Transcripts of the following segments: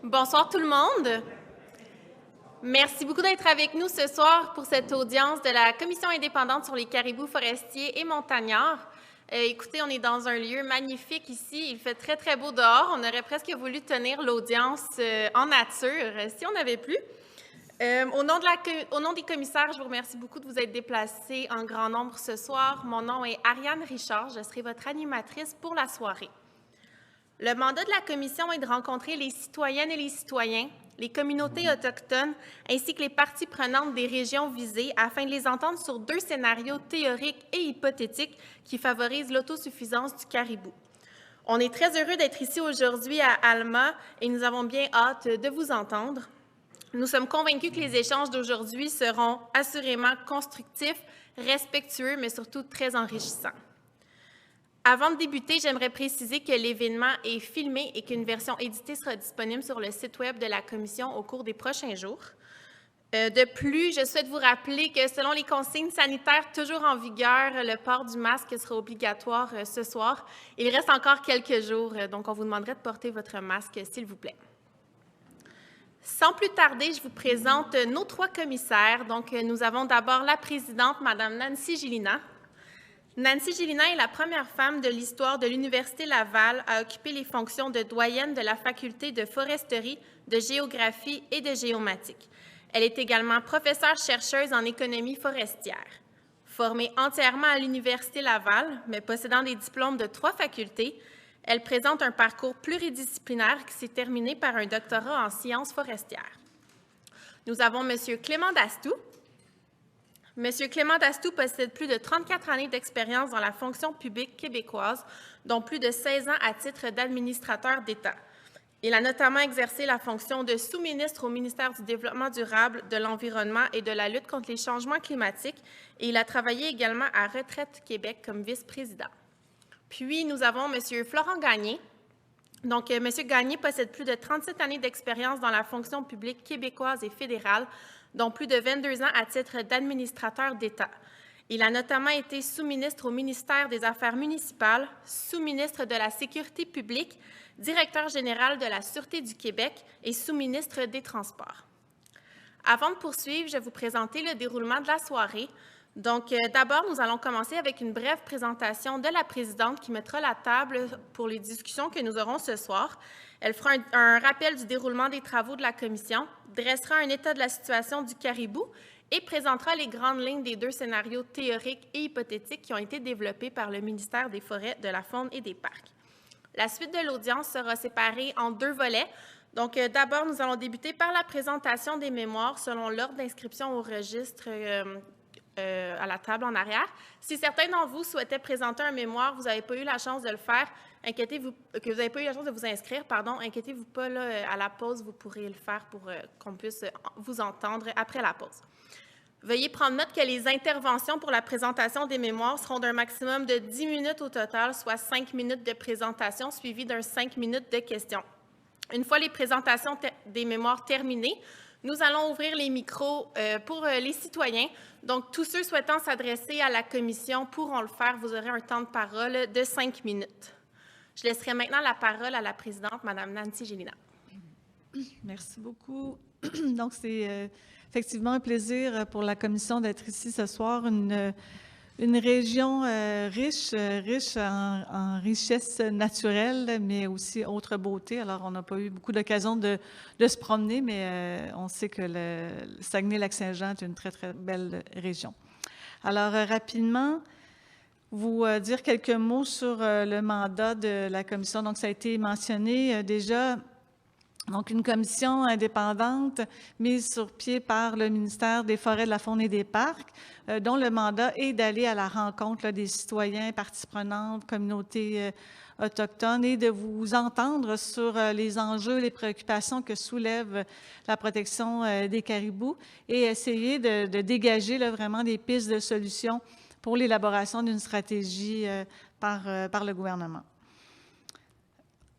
Bonsoir tout le monde. Merci beaucoup d'être avec nous ce soir pour cette audience de la Commission indépendante sur les caribous forestiers et montagnards. Écoutez, on est dans un lieu magnifique ici. Il fait très, très beau dehors. On aurait presque voulu tenir l'audience en nature si on n'avait plus. Au nom des commissaires, je vous remercie beaucoup de vous être déplacés en grand nombre ce soir. Mon nom est Ariane Richard. Je serai votre animatrice pour la soirée. Le mandat de la Commission est de rencontrer les citoyennes et les citoyens, les communautés autochtones, ainsi que les parties prenantes des régions visées afin de les entendre sur 2 scénarios théoriques et hypothétiques qui favorisent l'autosuffisance du caribou. On est très heureux d'être ici aujourd'hui à Alma et nous avons bien hâte de vous entendre. Nous sommes convaincus que les échanges d'aujourd'hui seront assurément constructifs, respectueux, mais surtout très enrichissants. Avant de débuter, j'aimerais préciser que l'événement est filmé et qu'une version éditée sera disponible sur le site Web de la Commission au cours des prochains jours. De plus, je souhaite vous rappeler que selon les consignes sanitaires toujours en vigueur, le port du masque sera obligatoire ce soir. Il reste encore quelques jours, donc on vous demanderait de porter votre masque, s'il vous plaît. Sans plus tarder, je vous présente nos 3 commissaires. Donc, nous avons d'abord la présidente, Mme Nancy Gélina. Nancy Gélina est la première femme de l'histoire de l'Université Laval à occuper les fonctions de doyenne de la faculté de foresterie, de géographie et de géomatique. Elle est également professeure-chercheuse en économie forestière. Formée entièrement à l'Université Laval, mais possédant des diplômes de 3 facultés, elle présente un parcours pluridisciplinaire qui s'est terminé par un doctorat en sciences forestières. Nous avons M. Clément Dastou. M. Clément Dastou possède plus de 34 années d'expérience dans la fonction publique québécoise, dont plus de 16 ans à titre d'administrateur d'État. Il a notamment exercé la fonction de sous-ministre au ministère du Développement durable, de l'Environnement et de la lutte contre les changements climatiques, et il a travaillé également à Retraite Québec comme vice-président. Puis, nous avons M. Florent Gagné. Donc, M. Gagné possède plus de 37 années d'expérience dans la fonction publique québécoise et fédérale, dont plus de 22 ans à titre d'administrateur d'État. Il a notamment été sous-ministre au ministère des Affaires municipales, sous-ministre de la Sécurité publique, directeur général de la Sûreté du Québec et sous-ministre des Transports. Avant de poursuivre, je vais vous présenter le déroulement de la soirée. Donc, d'abord, nous allons commencer avec une brève présentation de la présidente qui mettra la table pour les discussions que nous aurons ce soir. Elle fera un rappel du déroulement des travaux de la commission, dressera un état de la situation du caribou et présentera les grandes lignes des 2 scénarios théoriques et hypothétiques qui ont été développés par le ministère des Forêts, de la Faune et des Parcs. La suite de l'audience sera séparée en 2 volets. Donc, d'abord, nous allons débuter par la présentation des mémoires selon l'ordre d'inscription au registre à la table en arrière. Si certains d'entre vous souhaitaient présenter un mémoire, vous n'avez pas eu la chance de le faire, inquiétez-vous que vous n'avez pas eu la chance de vous inscrire, inquiétez-vous pas, là, à la pause, vous pourrez le faire pour qu'on puisse vous entendre après la pause. Veuillez prendre note que les interventions pour la présentation des mémoires seront d'un maximum de 10 minutes au total, soit 5 minutes de présentation suivies d'un 5 minutes de questions. Une fois les présentations des mémoires terminées, nous allons ouvrir les micros pour les citoyens. Donc, tous ceux souhaitant s'adresser à la commission pourront le faire. Vous aurez un temps de parole de 5 minutes. Je laisserai maintenant la parole à la présidente, Mme Nancy Gélina. Merci beaucoup. Donc, c'est effectivement un plaisir pour la commission d'être ici ce soir. Une région riche en richesse naturelle, mais aussi autre beauté. Alors, on n'a pas eu beaucoup d'occasion de se promener, mais on sait que le Saguenay-Lac-Saint-Jean est une très, très belle région. Alors, rapidement, vous dire quelques mots sur le mandat de la commission. Donc, ça a été mentionné déjà. Donc, une commission indépendante mise sur pied par le ministère des Forêts, de la Faune et des Parcs, dont le mandat est d'aller à la rencontre là, des citoyens, parties prenantes, communautés autochtones et de vous entendre sur les enjeux, les préoccupations que soulève la protection des caribous et essayer de dégager là, vraiment des pistes de solutions pour l'élaboration d'une stratégie par le gouvernement.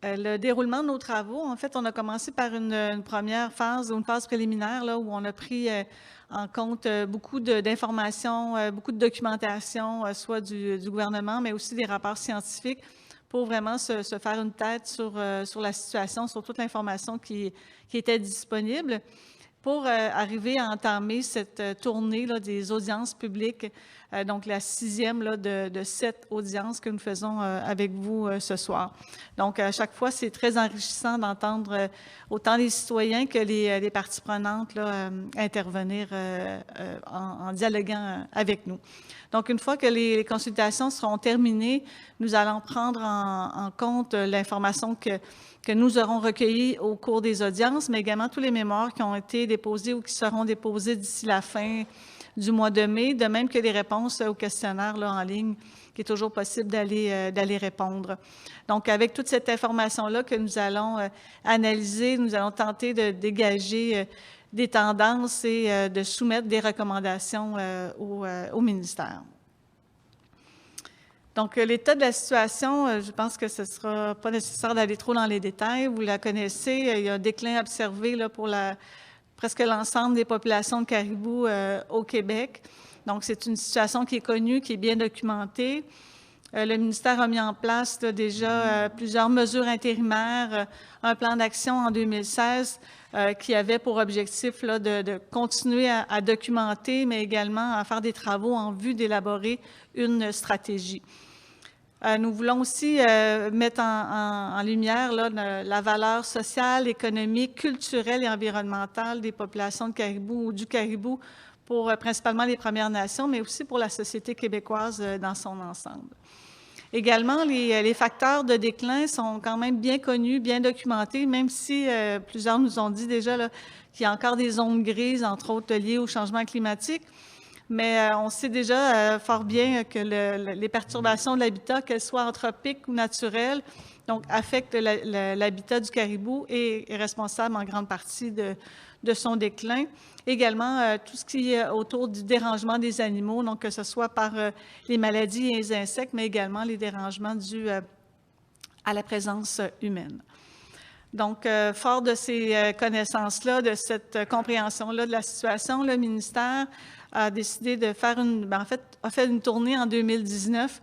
Le déroulement de nos travaux, en fait, on a commencé par une première phase, une phase préliminaire, là, où on a pris en compte beaucoup d'informations, beaucoup de documentation, soit du gouvernement, mais aussi des rapports scientifiques, pour vraiment se faire une tête sur la situation, sur toute l'information qui était disponible, pour arriver à entamer cette tournée là, des audiences publiques, donc la 6e là, de 7 audiences que nous faisons avec vous ce soir. Donc, à chaque fois, c'est très enrichissant d'entendre autant les citoyens que les parties prenantes là, intervenir en dialoguant avec nous. Donc, une fois que les consultations seront terminées, nous allons prendre en compte l'information que nous aurons recueillie au cours des audiences, mais également tous les mémoires qui ont été déposés ou qui seront déposés d'ici la fin du mois de mai, de même que les réponses aux questionnaires là, en ligne, qui est toujours possible d'aller répondre. Donc, avec toute cette information-là que nous allons analyser, nous allons tenter de dégager des tendances et de soumettre des recommandations au ministère. Donc, l'état de la situation, je pense que ce ne sera pas nécessaire d'aller trop dans les détails. Vous la connaissez, il y a un déclin observé là, pour presque l'ensemble des populations de caribous au Québec. Donc, c'est une situation qui est connue, qui est bien documentée. Le ministère a mis en place là, déjà plusieurs mesures intérimaires, un plan d'action en 2016 qui avait pour objectif là, de continuer à documenter, mais également à faire des travaux en vue d'élaborer une stratégie. Nous voulons aussi mettre en lumière là, la valeur sociale, économique, culturelle et environnementale des populations de caribous ou du caribou pour principalement les Premières Nations, mais aussi pour la société québécoise dans son ensemble. Également, les facteurs de déclin sont quand même bien connus, bien documentés, même si plusieurs nous ont dit déjà qu'il y a encore des zones grises, entre autres liées au changement climatique. Mais on sait déjà fort bien que les perturbations de l'habitat, qu'elles soient anthropiques ou naturelles, donc affectent l'habitat du caribou et est responsable en grande partie de son déclin. Également, tout ce qui est autour du dérangement des animaux, donc que ce soit par les maladies et les insectes, mais également les dérangements dus à la présence humaine. Donc, fort de ces connaissances-là, de cette compréhension-là de la situation, le ministère a décidé de faire a fait une tournée en 2019,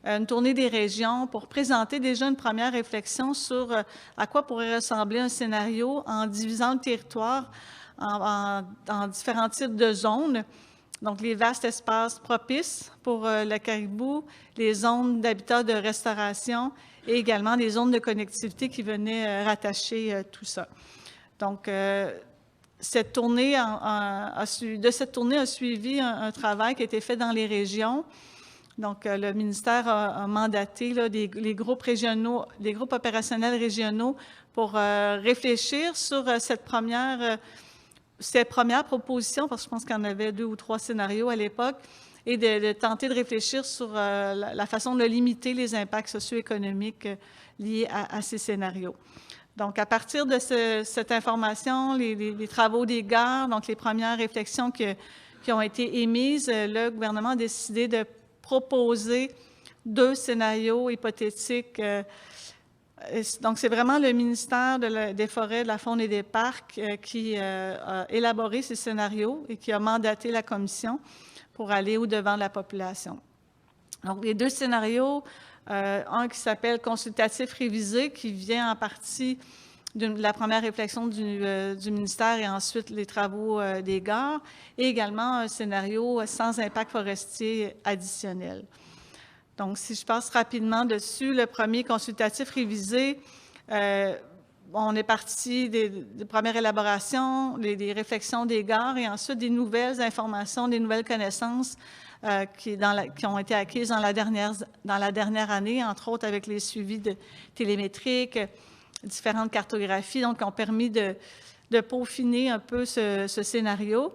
une tournée des régions pour présenter déjà une première réflexion sur à quoi pourrait ressembler un scénario en divisant le territoire en différents types de zones. Donc, les vastes espaces propices pour le caribou, les zones d'habitat de restauration et également des zones de connectivité qui venaient rattacher tout ça. Donc, de cette tournée a suivi un travail qui a été fait dans les régions. Donc, le ministère a mandaté là, les groupes régionaux, des groupes opérationnels régionaux pour réfléchir sur ces premières propositions, parce que je pense qu'il y en avait 2 ou 3 scénarios à l'époque, et de tenter de réfléchir sur la façon de limiter les impacts socio-économiques liés à ces scénarios. Donc, à partir de cette information, les travaux des gares, donc les premières réflexions qui ont été émises, le gouvernement a décidé de proposer 2 scénarios hypothétiques. Donc, c'est vraiment le ministère des Forêts, de la Faune et des Parcs qui a élaboré ces scénarios et qui a mandaté la commission pour aller au-devant de la population. Donc, les 2 scénarios, un qui s'appelle « consultatif révisé », qui vient en partie de la première réflexion du ministère et ensuite les travaux des gares, et également un scénario sans impact forestier additionnel. Donc, si je passe rapidement dessus, le premier consultatif révisé, on est parti des premières élaborations, des réflexions des gares et ensuite des nouvelles informations, des nouvelles connaissances qui ont été acquises dans la dernière année, entre autres avec les suivis télémétriques, différentes cartographies, donc qui ont permis de peaufiner un peu ce scénario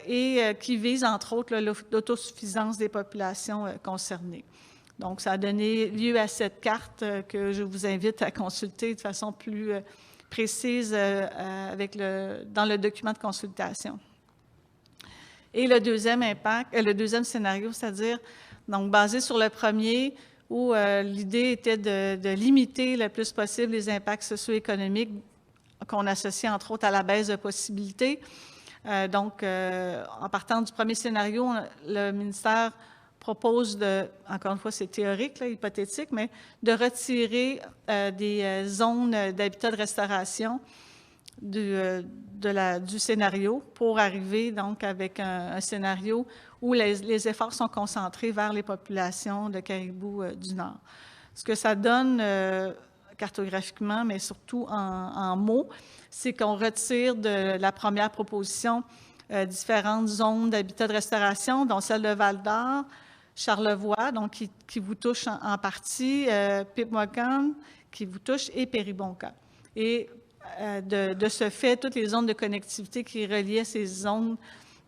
et qui vise, entre autres, l'autosuffisance des populations concernées. Donc, ça a donné lieu à cette carte que je vous invite à consulter de façon plus précise dans le document de consultation. Et le deuxième scénario, c'est-à-dire, donc basé sur le premier, où l'idée était de limiter le plus possible les impacts socio-économiques qu'on associe, entre autres, à la baisse de possibilités. Donc, en partant du premier scénario, le ministère propose encore une fois, c'est théorique, là, hypothétique, mais de retirer des zones d'habitat de restauration du scénario pour arriver donc avec un scénario où les efforts sont concentrés vers les populations de caribous du Nord. Ce que ça donne cartographiquement, mais surtout en mots, c'est qu'on retire de la première proposition différentes zones d'habitat de restauration, dont celle de Val-d'Or, Charlevoix, donc qui vous touche en partie, Pipmoakan, qui vous touche, et Péribonka. Et de ce fait, toutes les zones de connectivité qui reliaient ces zones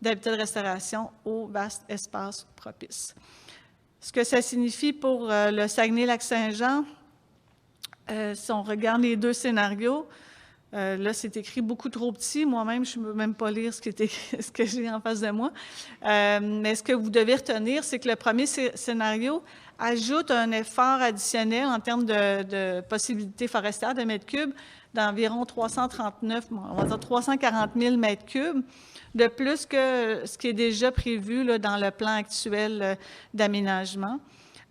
d'habitat de restauration au vaste espace propice. Ce que ça signifie pour le Saguenay-Lac-Saint-Jean, si on regarde les deux scénarios, là, c'est écrit beaucoup trop petit. Moi-même, je ne peux même pas lire ce que j'ai en face de moi. Mais ce que vous devez retenir, c'est que le premier scénario ajoute un effort additionnel en termes de possibilités forestières de mètres cubes d'environ 340 000 mètres cubes, de plus que ce qui est déjà prévu là, dans le plan actuel d'aménagement.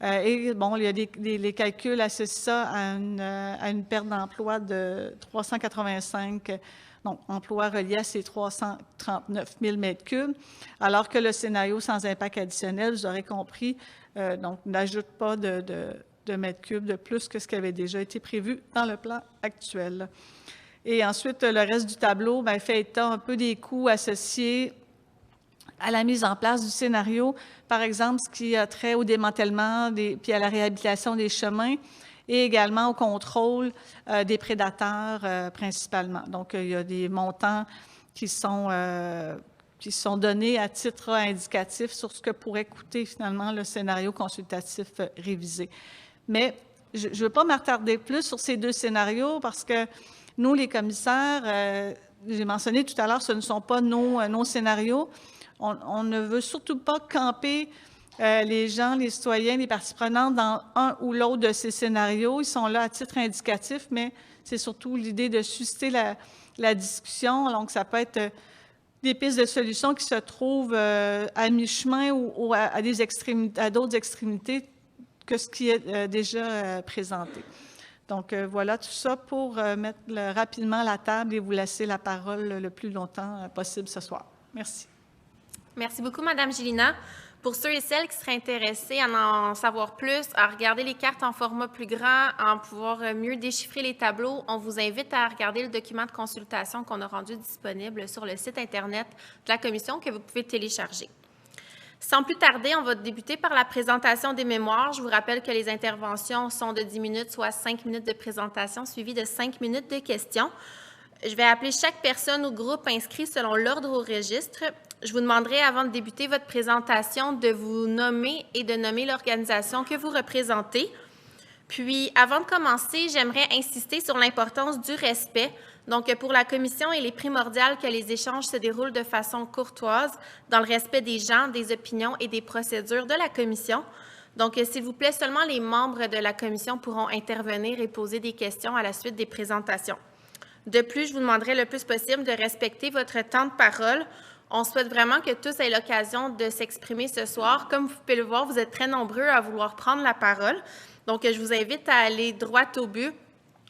Et bon, il y a les calculs associent ça à une perte d'emploi de 385 emplois reliés à ces 339 000 mètres cubes, alors que le scénario sans impact additionnel, vous aurez compris, n'ajoute pas de mètres cubes de plus que ce qui avait déjà été prévu dans le plan actuel. Et ensuite, le reste du tableau fait état un peu des coûts associés à la mise en place du scénario, par exemple, ce qui a trait au démantèlement puis à la réhabilitation des chemins et également au contrôle des prédateurs principalement. Donc, il y a des montants qui sont donnés à titre indicatif sur ce que pourrait coûter finalement le scénario consultatif révisé. Mais je ne veux pas m'attarder plus sur ces deux scénarios parce que nous, les commissaires, j'ai mentionné tout à l'heure, ce ne sont pas nos scénarios. On ne veut surtout pas camper les gens, les citoyens, les parties prenantes dans un ou l'autre de ces scénarios. Ils sont là à titre indicatif, mais c'est surtout l'idée de susciter la discussion. Donc, ça peut être des pistes de solutions qui se trouvent à mi-chemin ou à d'autres extrémités que ce qui est déjà présenté. Donc, voilà tout ça pour mettre rapidement la table et vous laisser la parole le plus longtemps possible ce soir. Merci. Merci beaucoup, Mme Gélina. Pour ceux et celles qui seraient intéressés à en savoir plus, à regarder les cartes en format plus grand, à pouvoir mieux déchiffrer les tableaux, on vous invite à regarder le document de consultation qu'on a rendu disponible sur le site Internet de la Commission que vous pouvez télécharger. Sans plus tarder, on va débuter par la présentation des mémoires. Je vous rappelle que les interventions sont de 10 minutes, soit 5 minutes de présentation, suivies de 5 minutes de questions. Je vais appeler chaque personne ou groupe inscrit selon l'ordre au registre. Je vous demanderai, avant de débuter votre présentation, de vous nommer et de nommer l'organisation que vous représentez. Puis, avant de commencer, j'aimerais insister sur l'importance du respect. Donc, pour la Commission, il est primordial que les échanges se déroulent de façon courtoise, dans le respect des gens, des opinions et des procédures de la Commission. Donc, s'il vous plaît, seulement les membres de la Commission pourront intervenir et poser des questions à la suite des présentations. De plus, je vous demanderai le plus possible de respecter votre temps de parole. On souhaite vraiment que tous aient l'occasion de s'exprimer ce soir. Comme vous pouvez le voir, vous êtes très nombreux à vouloir prendre la parole. Donc, je vous invite à aller droit au but,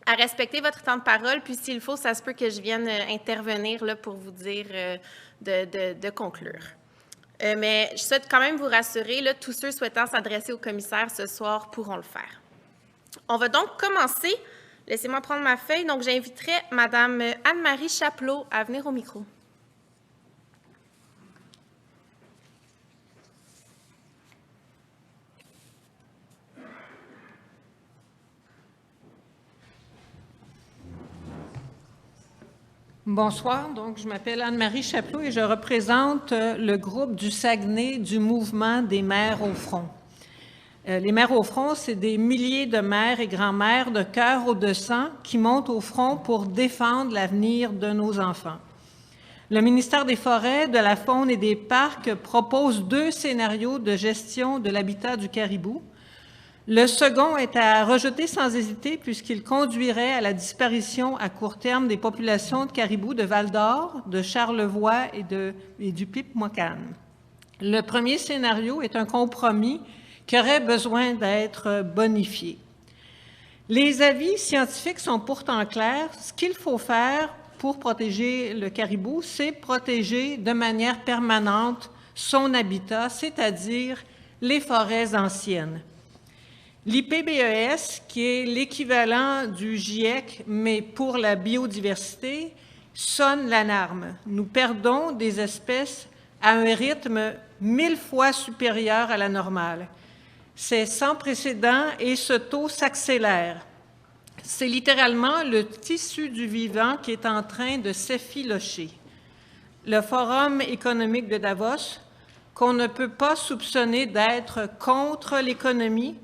à respecter votre temps de parole. Puis, s'il faut, ça se peut que je vienne intervenir là, pour vous dire de conclure. Mais je souhaite quand même vous rassurer, là, tous ceux souhaitant s'adresser au commissaire ce soir pourront le faire. On va donc commencer. Laissez-moi prendre ma feuille. Donc, j'inviterai Mme Anne-Marie Chapelot à venir au micro. Bonsoir, donc je m'appelle Anne-Marie Chapelot et je représente le groupe du Saguenay du mouvement des mères au front. Les mères au front, c'est des milliers de mères et grands-mères de cœur ou de sang qui montent au front pour défendre l'avenir de nos enfants. Le ministère des Forêts, de la Faune et des Parcs propose 2 scénarios de gestion de l'habitat du caribou. Le second est à rejeter sans hésiter puisqu'il conduirait à la disparition à court terme des populations de caribous de Val-d'Or, de Charlevoix et du Pipmoakan. Le premier scénario est un compromis qui aurait besoin d'être bonifié. Les avis scientifiques sont pourtant clairs. Ce qu'il faut faire pour protéger le caribou, c'est protéger de manière permanente son habitat, c'est-à-dire les forêts anciennes. L'IPBES, qui est l'équivalent du GIEC, mais pour la biodiversité, sonne l'alarme. Nous perdons des espèces à un rythme 1000 fois supérieur à la normale. C'est sans précédent et ce taux s'accélère. C'est littéralement le tissu du vivant qui est en train de s'effilocher. Le Forum économique de Davos, qu'on ne peut pas soupçonner d'être contre l'économie,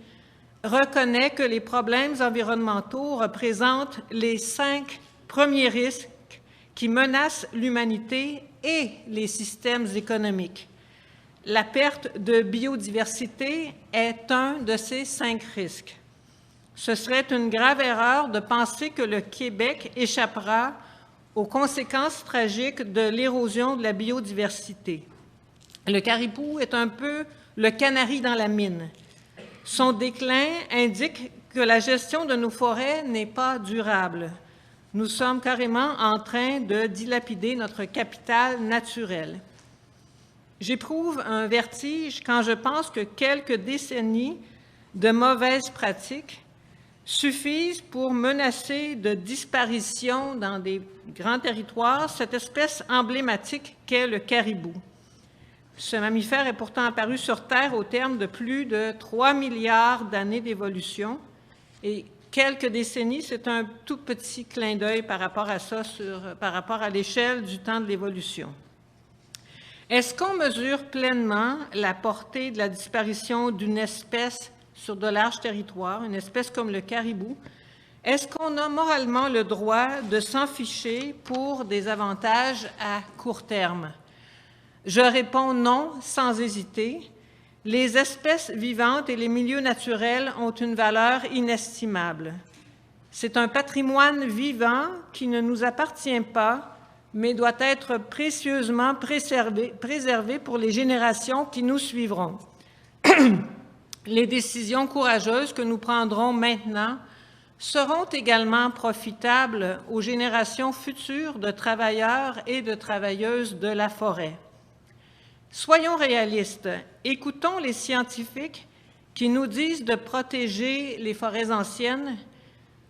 reconnaît que les problèmes environnementaux représentent les 5 premiers risques qui menacent l'humanité et les systèmes économiques. La perte de biodiversité est un de ces 5 risques. Ce serait une grave erreur de penser que le Québec échappera aux conséquences tragiques de l'érosion de la biodiversité. Le caribou est un peu le canari dans la mine. Son déclin indique que la gestion de nos forêts n'est pas durable. Nous sommes carrément en train de dilapider notre capital naturel. J'éprouve un vertige quand je pense que quelques décennies de mauvaises pratiques suffisent pour menacer de disparition dans des grands territoires cette espèce emblématique qu'est le caribou. Ce mammifère est pourtant apparu sur Terre au terme de plus de 3 milliards d'années d'évolution et quelques décennies, c'est un tout petit clin d'œil par rapport à ça, par rapport à l'échelle du temps de l'évolution. Est-ce qu'on mesure pleinement la portée de la disparition d'une espèce sur de larges territoires, une espèce comme le caribou? Est-ce qu'on a moralement le droit de s'en ficher pour des avantages à court terme? Je réponds non, sans hésiter. Les espèces vivantes et les milieux naturels ont une valeur inestimable. C'est un patrimoine vivant qui ne nous appartient pas, mais doit être précieusement préservé pour les générations qui nous suivront. Les décisions courageuses que nous prendrons maintenant seront également profitables aux générations futures de travailleurs et de travailleuses de la forêt. Soyons réalistes, écoutons les scientifiques qui nous disent de protéger les forêts anciennes,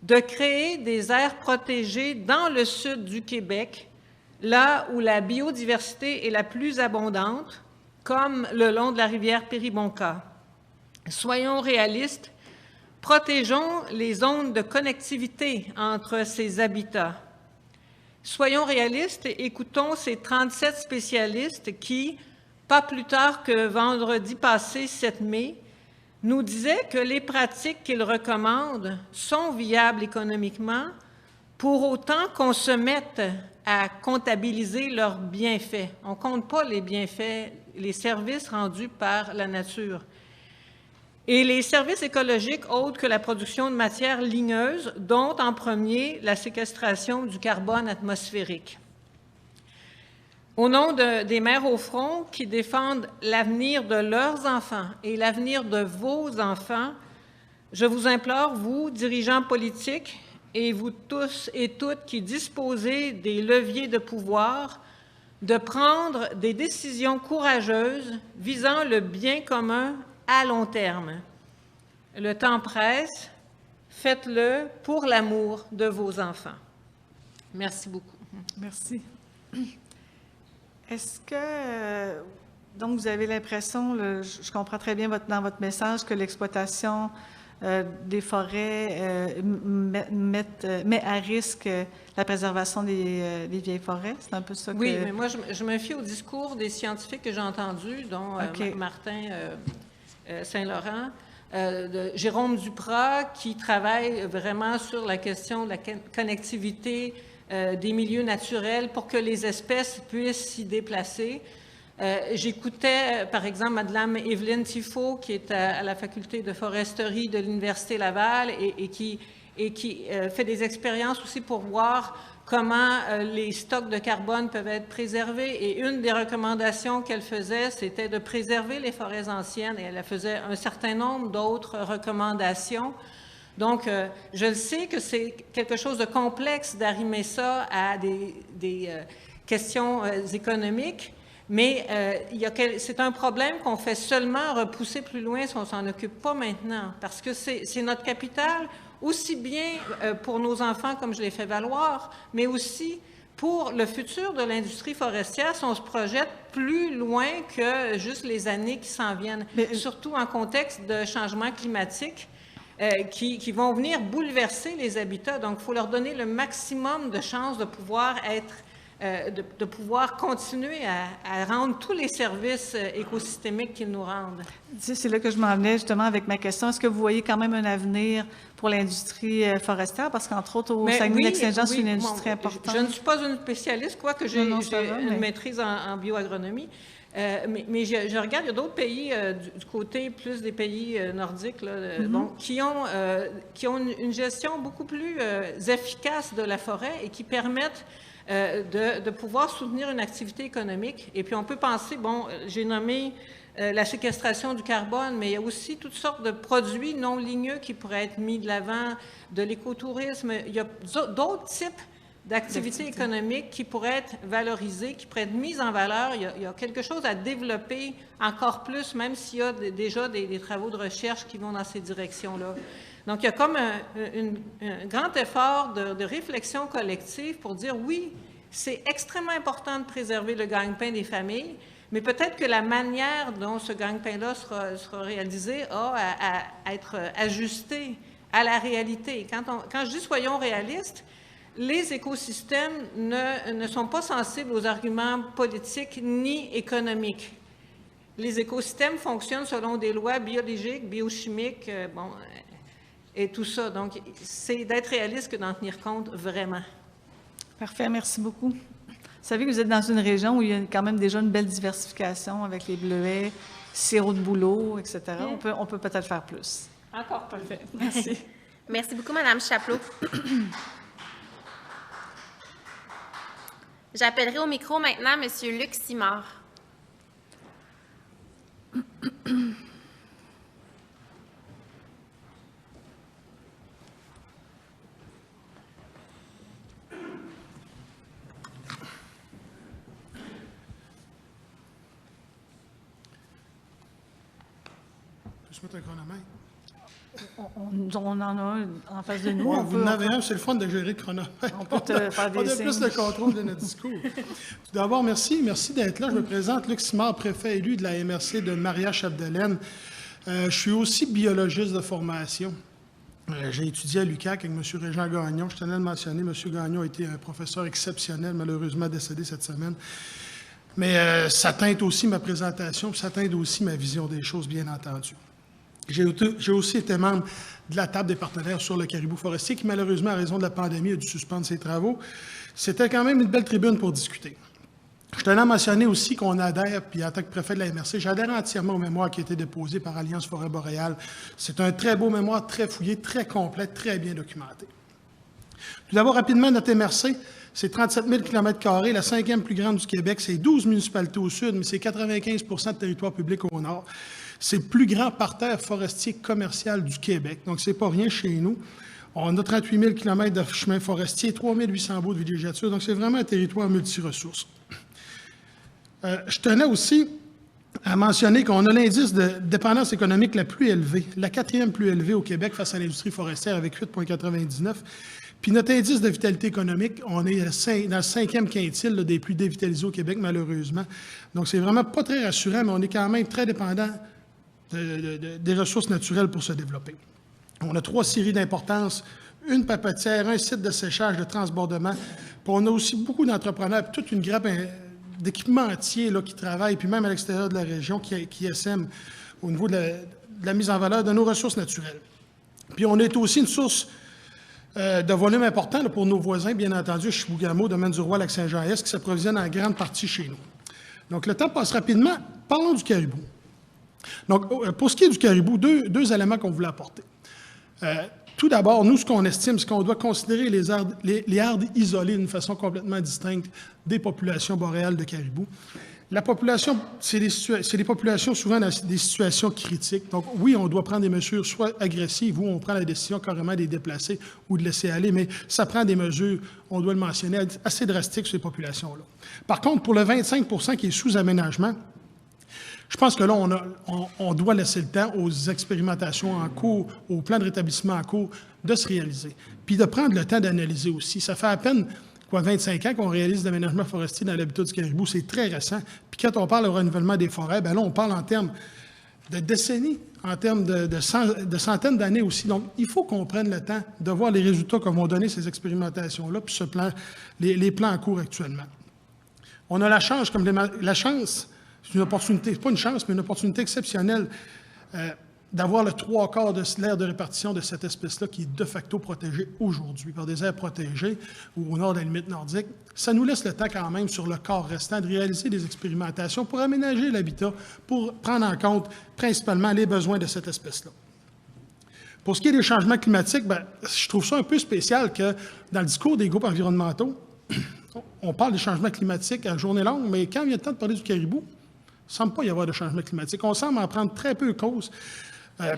de créer des aires protégées dans le sud du Québec, là où la biodiversité est la plus abondante, comme le long de la rivière Péribonka. Soyons réalistes, protégeons les zones de connectivité entre ces habitats. Soyons réalistes et écoutons ces 37 spécialistes qui, pas plus tard que vendredi passé, 7 mai, nous disaient que les pratiques qu'ils recommandent sont viables économiquement, pour autant qu'on se mette à comptabiliser leurs bienfaits. On ne compte pas les bienfaits, les services rendus par la nature. Et les services écologiques autres que la production de matières ligneuses, dont en premier la séquestration du carbone atmosphérique. Au nom des mères au front qui défendent l'avenir de leurs enfants et l'avenir de vos enfants, je vous implore, vous, dirigeants politiques, et vous tous et toutes qui disposez des leviers de pouvoir, de prendre des décisions courageuses visant le bien commun à long terme. Le temps presse, faites-le pour l'amour de vos enfants. Merci beaucoup. Merci. Est-ce que, donc vous avez l'impression, je comprends très bien dans votre message, que l'exploitation des forêts met à risque la préservation des vieilles forêts? C'est un peu ça que... Oui, mais moi, je me fie au discours des scientifiques que j'ai entendus, dont Martin Saint-Laurent, de Jérôme Duprat, qui travaille vraiment sur la question de la connectivité des milieux naturels pour que les espèces puissent s'y déplacer. J'écoutais, par exemple, Madame Evelyne Tifo, qui est à la faculté de foresterie de l'Université Laval et qui fait des expériences aussi pour voir comment les stocks de carbone peuvent être préservés. Et une des recommandations qu'elle faisait, c'était de préserver les forêts anciennes. Et elle faisait un certain nombre d'autres recommandations. Donc, je le sais que c'est quelque chose de complexe d'arrimer ça à des questions économiques, mais c'est un problème qu'on fait seulement repousser plus loin si on ne s'en occupe pas maintenant, parce que c'est notre capital, aussi bien pour nos enfants, comme je l'ai fait valoir, mais aussi pour le futur de l'industrie forestière, si on se projette plus loin que juste les années qui s'en viennent, surtout en contexte de changement climatique, qui vont venir bouleverser les habitats. Donc, il faut leur donner le maximum de chances de pouvoir de pouvoir continuer à rendre tous les services écosystémiques qu'ils nous rendent. C'est là que je m'en venais justement avec ma question. Est-ce que vous voyez quand même un avenir pour l'industrie forestière? Parce qu'entre autres, au Saguenay-Lac-Saint-Jean, c'est une industrie importante. Je ne suis pas une spécialiste, quoique j'ai une maîtrise en bioagronomie. Mais je regarde, il y a d'autres pays du côté plus des pays nordiques là, qui ont une gestion beaucoup plus efficace de la forêt et qui permettent de pouvoir soutenir une activité économique. Et puis, on peut penser, j'ai nommé la séquestration du carbone, mais il y a aussi toutes sortes de produits non ligneux qui pourraient être mis de l'avant, de l'écotourisme. Il y a d'autres types d'activités économiques qui pourraient être valorisées, qui pourraient être mises en valeur. Il y a quelque chose à développer encore plus, même s'il y a déjà des travaux de recherche qui vont dans ces directions-là. Donc, il y a comme un grand effort de réflexion collective pour dire, oui, c'est extrêmement important de préserver le gagne-pain des familles, mais peut-être que la manière dont ce gagne-pain-là sera réalisé a à être ajustée à la réalité. Quand je dis soyons réalistes, les écosystèmes ne sont pas sensibles aux arguments politiques ni économiques. Les écosystèmes fonctionnent selon des lois biologiques, biochimiques, et tout ça. Donc, c'est d'être réaliste que d'en tenir compte vraiment. Parfait, merci beaucoup. Vous savez que vous êtes dans une région où il y a quand même déjà une belle diversification avec les bleuets, sirop de bouleau, etc. On peut peut-être faire plus. Encore parfait. Merci. Merci beaucoup, Mme Chapleau. J'appellerai au micro maintenant M. Luc Simard. Je mettre un chronomètre. On en a un en face de nous. Vous en avez un, c'est le fun de gérer le chronomètre. On peut te faire des On a plus le contrôle de notre discours. Tout d'abord, merci d'être là. Je me présente Luc Simard, préfet élu de la MRC de Maria-Chapdelaine. Je suis aussi biologiste de formation. J'ai étudié à l'UQAC avec M. Régent Gagnon. Je tenais à le mentionner, M. Gagnon a été un professeur exceptionnel, malheureusement décédé cette semaine. Mais ça teinte aussi ma présentation, puis ça teinte aussi ma vision des choses, bien entendu. J'ai aussi été membre de la table des partenaires sur le caribou forestier qui, malheureusement, à raison de la pandémie, a dû suspendre ses travaux. C'était quand même une belle tribune pour discuter. Je tenais à mentionner aussi qu'on adhère, puis en tant que préfet de la MRC, j'adhère entièrement au mémoire qui a été déposé par Alliance Forêt Boréale. C'est un très beau mémoire, très fouillé, très complet, très bien documenté. Tout d'abord, rapidement, notre MRC, c'est 37 000 km², la 5e plus grande du Québec. C'est 12 municipalités au sud, mais c'est 95 % de territoire public au nord. C'est le plus grand parterre forestier commercial du Québec. Donc, c'est pas rien chez nous. On a 38 000 km de chemins forestiers, 3 800 baux de villégiature. Donc, c'est vraiment un territoire multiressources. Je tenais aussi à mentionner qu'on a l'indice de dépendance économique la plus élevée, la 4e plus élevée au Québec face à l'industrie forestière avec 8,99. Puis notre indice de vitalité économique, on est dans le 5e quintile des plus dévitalisés au Québec, malheureusement. Donc, c'est vraiment pas très rassurant, mais on est quand même très dépendant des ressources naturelles pour se développer. On a 3 scieries d'importance, une papetière, un site de séchage, de transbordement. Puis on a aussi beaucoup d'entrepreneurs, puis toute une grappe d'équipementiers qui travaillent, puis même à l'extérieur de la région, qui essaiment au niveau de la mise en valeur de nos ressources naturelles. Puis on est aussi une source de volume important pour nos voisins, bien entendu, Chibougamau, Domaine-du-Roi, Lac-Saint-Jean-Est, qui s'approvisionnent en grande partie chez nous. Donc, le temps passe rapidement. Parlons du caribou. Donc, pour ce qui est du caribou, deux éléments qu'on voulait apporter. Tout Tout d'abord, nous, ce qu'on estime, c'est qu'on doit considérer les aires isolées d'une façon complètement distincte des populations boréales de caribous. La population, c'est des populations souvent dans des situations critiques. Donc, oui, on doit prendre des mesures soit agressives ou on prend la décision carrément de les déplacer ou de laisser aller, mais ça prend des mesures, on doit le mentionner, assez drastiques sur ces populations-là. Par contre, pour le 25 % qui est sous aménagement, je pense que là, on doit laisser le temps aux expérimentations en cours, au plan de rétablissement en cours, de se réaliser. Puis de prendre le temps d'analyser aussi. Ça fait à peine 25 ans qu'on réalise l'aménagement forestier dans l'habitat du caribou. C'est très récent. Puis quand on parle de renouvellement des forêts, bien là, on parle en termes de décennies, en termes de centaines d'années aussi. Donc, il faut qu'on prenne le temps de voir les résultats que vont donner ces expérimentations-là, puis les plans en cours actuellement. On a la chance, c'est une opportunité, pas une chance, mais une opportunité exceptionnelle d'avoir le 3/4 de l'aire de répartition de cette espèce-là qui est de facto protégée aujourd'hui par des aires protégées ou au nord de la limite nordique. Ça nous laisse le temps quand même sur le quart restant de réaliser des expérimentations pour aménager l'habitat, pour prendre en compte principalement les besoins de cette espèce-là. Pour ce qui est des changements climatiques, bien, je trouve ça un peu spécial que dans le discours des groupes environnementaux, on parle des changements climatiques à journée longue, mais quand vient le temps de parler du caribou, il ne semble pas y avoir de changement climatique. On semble en prendre très peu cause.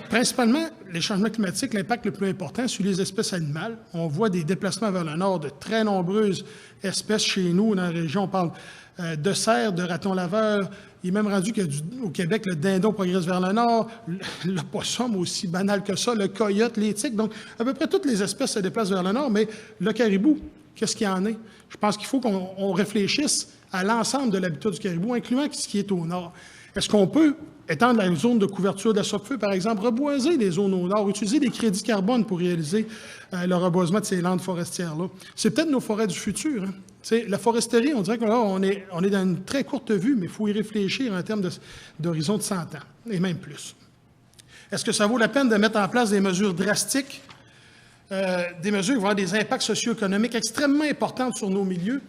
Principalement, les changements climatiques, l'impact le plus important sur les espèces animales. On voit des déplacements vers le nord de très nombreuses espèces chez nous, dans la région. On parle de cerfs, de ratons laveurs. Il est même rendu qu'au Québec, le dindon progresse vers le nord, le possum aussi banal que ça, le coyote, les tiques. Donc, à peu près toutes les espèces se déplacent vers le nord, mais le caribou, qu'est-ce qu'il y en est? Je pense qu'il faut qu'on réfléchisse à l'ensemble de l'habitat du caribou, incluant ce qui est au nord. Est-ce qu'on peut étendre la zone de couverture de la feu, par exemple, reboiser les zones au nord, utiliser des crédits carbone pour réaliser le reboisement de ces landes forestières-là? C'est peut-être nos forêts du futur. Hein? La foresterie, on dirait que là, on est dans une très courte vue, mais il faut y réfléchir en termes d'horizon de 100 ans, et même plus. Est-ce que ça vaut la peine de mettre en place des mesures drastiques, des mesures qui vont avoir des impacts socio-économiques extrêmement importants sur nos milieux,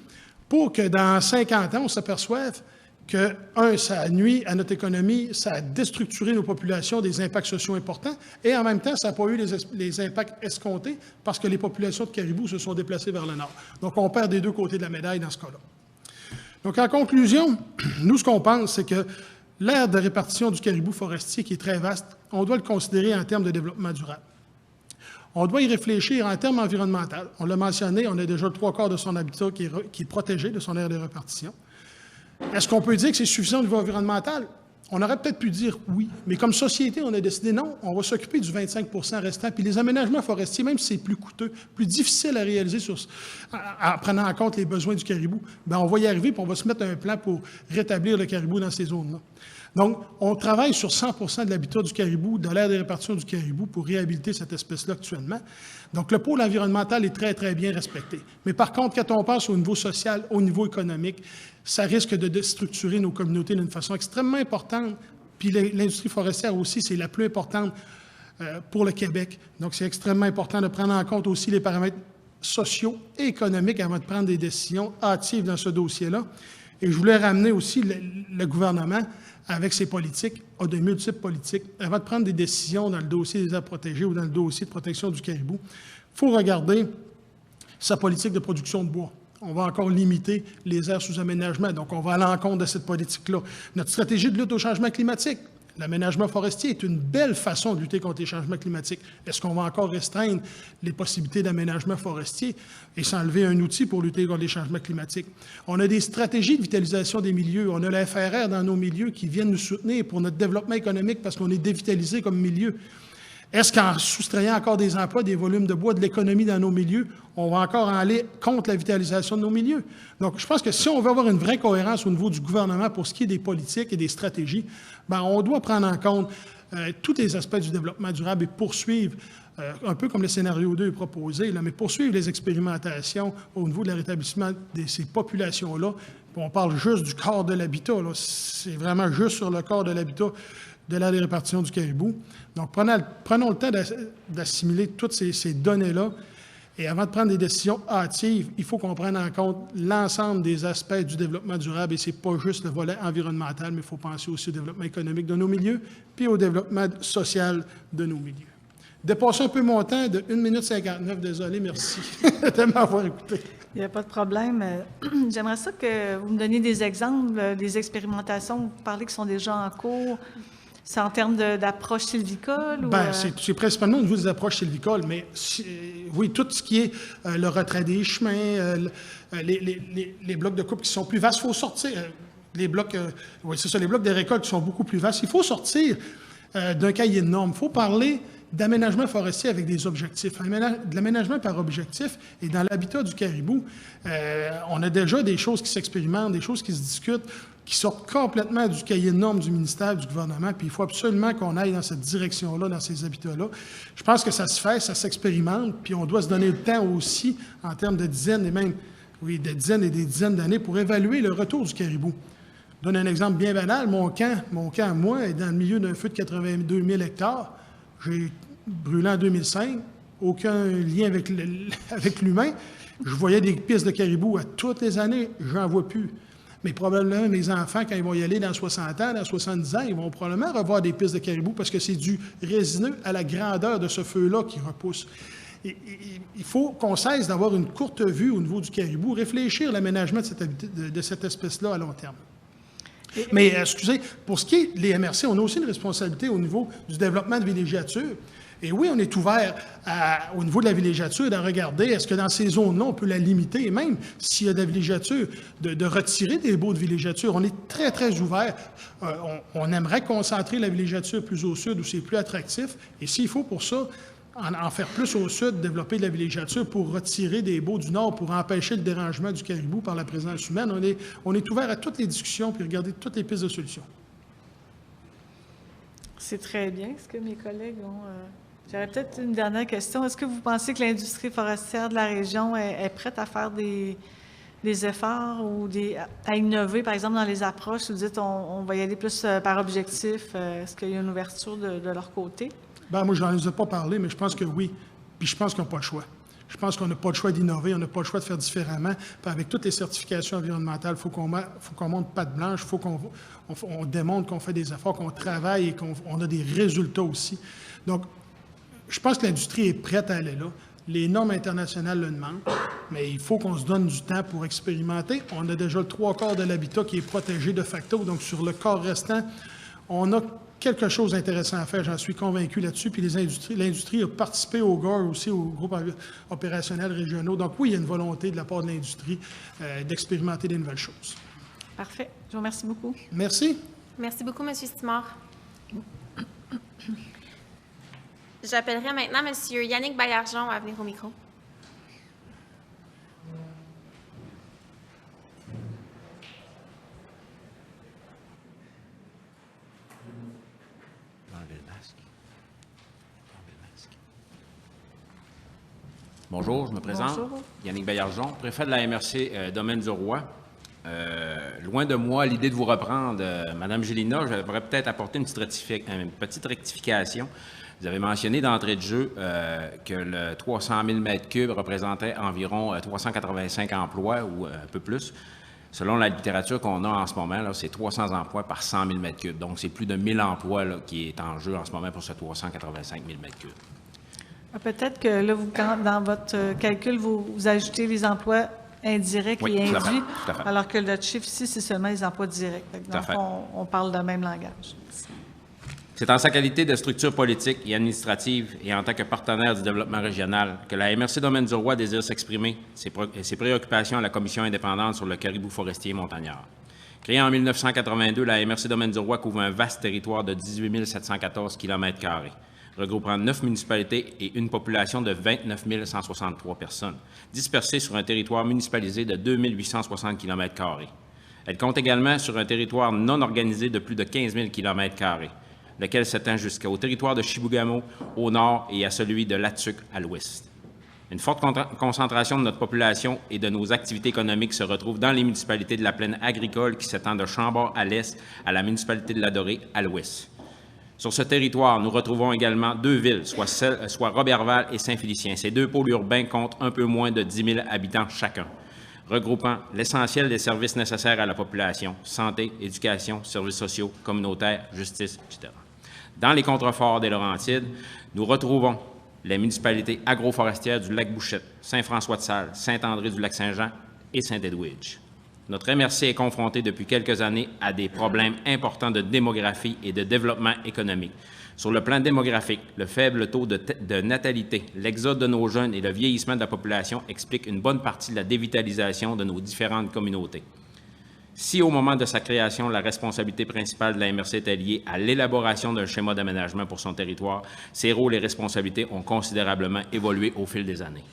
pour que dans 50 ans, on s'aperçoive que, ça nuit à notre économie, ça a déstructuré nos populations, des impacts sociaux importants, et en même temps, ça n'a pas eu les impacts escomptés parce que les populations de caribous se sont déplacées vers le nord. Donc, on perd des deux côtés de la médaille dans ce cas-là. Donc, en conclusion, nous, ce qu'on pense, c'est que l'aire de répartition du caribou forestier, qui est très vaste, on doit le considérer en termes de développement durable. On doit y réfléchir en termes environnementaux. On l'a mentionné, on a déjà le 3/4 de son habitat qui est protégé de son aire de répartition. Est-ce qu'on peut dire que c'est suffisant au niveau environnemental? On aurait peut-être pu dire oui, mais comme société, on a décidé non, on va s'occuper du 25 % restant. Puis les aménagements forestiers, même si c'est plus coûteux, plus difficile à réaliser en prenant en compte les besoins du caribou, bien, on va y arriver, puis on va se mettre un plan pour rétablir le caribou dans ces zones-là. Donc, on travaille sur 100 % de l'habitat du caribou, de l'aire de répartition du caribou pour réhabiliter cette espèce-là actuellement. Donc, le pôle environnemental est très, très bien respecté. Mais par contre, quand on passe au niveau social, au niveau économique, ça risque de déstructurer nos communautés d'une façon extrêmement importante. Puis l'industrie forestière aussi, c'est la plus importante pour le Québec. Donc, c'est extrêmement important de prendre en compte aussi les paramètres sociaux et économiques avant de prendre des décisions hâtives dans ce dossier-là. Et je voulais ramener aussi le gouvernement avec ses politiques, a de multiples politiques. Avant de prendre des décisions dans le dossier des aires protégées ou dans le dossier de protection du caribou, il faut regarder sa politique de production de bois. On va encore limiter les aires sous aménagement, donc on va à l'encontre de cette politique-là. Notre stratégie de lutte au changement climatique, l'aménagement forestier est une belle façon de lutter contre les changements climatiques. Est-ce qu'on va encore restreindre les possibilités d'aménagement forestier et s'enlever un outil pour lutter contre les changements climatiques? On a des stratégies de vitalisation des milieux. On a la FRR dans nos milieux qui viennent nous soutenir pour notre développement économique parce qu'on est dévitalisé comme milieu. Est-ce qu'en soustrayant encore des emplois, des volumes de bois, de l'économie dans nos milieux, on va encore aller contre la vitalisation de nos milieux? Donc, je pense que si on veut avoir une vraie cohérence au niveau du gouvernement pour ce qui est des politiques et des stratégies, bien, on doit prendre en compte tous les aspects du développement durable et poursuivre, un peu comme le scénario 2 est proposé, là, mais poursuivre les expérimentations au niveau de le rétablissement de ces populations-là. Puis on parle juste du corps de l'habitat, là. C'est vraiment juste sur le corps de l'habitat de l'aire de répartition du caribou. Donc, prenons le temps d'assimiler toutes ces données-là. Et avant de prendre des décisions hâtives, il faut qu'on prenne en compte l'ensemble des aspects du développement durable. Et ce n'est pas juste le volet environnemental, mais il faut penser aussi au développement économique de nos milieux, puis au développement social de nos milieux. dépassé un peu mon temps de 1 minute 59. Désolé, merci de m'avoir écouté. Il n'y a pas de problème. J'aimerais ça que vous me donniez des exemples, des expérimentations. Vous parlez qui sont déjà en cours. C'est en termes d'approche sylvicole? Bien, c'est principalement au niveau des approches sylvicoles, mais oui, tout ce qui est le retrait des chemins, les blocs de coupe qui sont plus vastes, il faut sortir. Les blocs, oui, c'est ça, les blocs de récolte qui sont beaucoup plus vastes. Il faut sortir d'un cahier de normes. Il faut parler d'aménagement forestier avec des objectifs. De l'aménagement par objectif, et dans l'habitat du caribou, on a déjà des choses qui s'expérimentent, des choses qui se discutent, qui sortent complètement du cahier de normes du ministère, du gouvernement, puis il faut absolument qu'on aille dans cette direction-là, dans ces habitats-là. Je pense que ça se fait, ça s'expérimente, puis on doit se donner le temps aussi, en termes de dizaines et même, oui, des dizaines et des dizaines d'années, pour évaluer le retour du caribou. Je donne un exemple bien banal. Mon camp à moi, est dans le milieu d'un feu de 82 000 hectares. J'ai brûlé en 2005, aucun lien avec l'humain. Je voyais des pistes de caribou à toutes les années, j'en vois plus. Mais probablement, mes enfants, quand ils vont y aller dans 60 ans, dans 70 ans, ils vont probablement revoir des pistes de caribou parce que c'est du résineux à la grandeur de ce feu-là qui repousse. Il faut qu'on cesse d'avoir une courte vue au niveau du caribou, réfléchir à l'aménagement de cette espèce-là à long terme. Mais, excusez, pour ce qui est des MRC, on a aussi une responsabilité au niveau du développement de villégiature. Et oui, on est ouvert au niveau de la villégiature d'en regarder, est-ce que dans ces zones-là, on peut la limiter, et même s'il y a de la villégiature, de retirer des baux de villégiature. On est très, très ouvert. On aimerait concentrer la villégiature plus au sud, où c'est plus attractif. Et s'il faut pour ça, en faire plus au sud, développer de la villégiature pour retirer des baux du nord, pour empêcher le dérangement du caribou par la présence humaine, on est ouvert à toutes les discussions puis regarder toutes les pistes de solutions. C'est très bien ce que mes collègues ont. J'aurais peut-être une dernière question. Est-ce que vous pensez que l'industrie forestière de la région est prête à faire des efforts ou à innover, par exemple, dans les approches? Vous dites on va y aller plus par objectif. Est-ce qu'il y a une ouverture de leur côté? Bien, moi, je n'en ai pas parlé, mais je pense que oui. Puis je pense qu'on n'a pas le choix. Je pense qu'on n'a pas le choix d'innover, on n'a pas le choix de faire différemment. Puis avec toutes les certifications environnementales, il faut qu'on monte patte blanche, il faut qu'on démontre qu'on fait des efforts, qu'on travaille et qu'on a des résultats aussi. Donc, je pense que l'industrie est prête à aller là. Les normes internationales le demandent, mais il faut qu'on se donne du temps pour expérimenter. On a déjà le 3/4 de l'habitat qui est protégé de facto, donc sur le quart restant, on a quelque chose d'intéressant à faire, j'en suis convaincu là-dessus. Puis l'industrie a participé au GOR aussi, au groupe opérationnel régionaux. Donc oui, il y a une volonté de la part de l'industrie d'expérimenter des nouvelles choses. Parfait. Je vous remercie beaucoup. Merci. Merci beaucoup, M. Simard. J'appellerai maintenant M. Yannick Baillargeon à venir au micro. Bonjour, je me présente. Bonjour. Yannick Baillargeon, préfet de la MRC Domaine du Roi. Loin de moi l'idée de vous reprendre, Mme Gélina, j'aimerais peut-être apporter une petite rectification. Vous avez mentionné d'entrée de jeu que le 300 000 m3 représentait environ 385 emplois ou un peu plus. Selon la littérature qu'on a en ce moment, c'est 300 emplois par 100 000 m3. Donc, c'est plus de 1000 emplois là, qui est en jeu en ce moment pour ce 385 000 m3. Peut-être que là, dans votre calcul, vous ajoutez les emplois indirects et induits, tout à fait. alors que notre chiffre ici, c'est seulement les emplois directs. Donc, on parle le même langage. C'est en sa qualité de structure politique et administrative et en tant que partenaire du développement régional que la MRC Domaine du Roi désire s'exprimer ses préoccupations à la Commission indépendante sur le caribou forestier montagnard. Créée en 1982, la MRC Domaine du Roi couvre un vaste territoire de 18 714 km², regroupant 9 municipalités et une population de 29 163 personnes, dispersées sur un territoire municipalisé de 2 860 km². Elle compte également sur un territoire non organisé de plus de 15 000 km², lequel s'étend jusqu'au territoire de Chibougamau au nord et à celui de Latuc à l'ouest. Une forte concentration de notre population et de nos activités économiques se retrouve dans les municipalités de la plaine agricole qui s'étend de Chambord à l'est à la municipalité de La Dorée à l'ouest. Sur ce territoire, nous retrouvons également deux villes, soit Roberval et Saint-Félicien. Ces deux pôles urbains comptent un peu moins de 10 000 habitants chacun, regroupant l'essentiel des services nécessaires à la population, santé, éducation, services sociaux, communautaires, justice, etc. Dans les contreforts des Laurentides, nous retrouvons les municipalités agroforestières du Lac-Bouchette, Saint-François-de-Sales, Saint-André-du-Lac-Saint-Jean et Saint-Edwidge. Notre MRC est confronté depuis quelques années à des problèmes importants de démographie et de développement économique. Sur le plan démographique, le faible taux de natalité, l'exode de nos jeunes et le vieillissement de la population expliquent une bonne partie de la dévitalisation de nos différentes communautés. Si, au moment de sa création, la responsabilité principale de la MRC était liée à l'élaboration d'un schéma d'aménagement pour son territoire, ses rôles et responsabilités ont considérablement évolué au fil des années.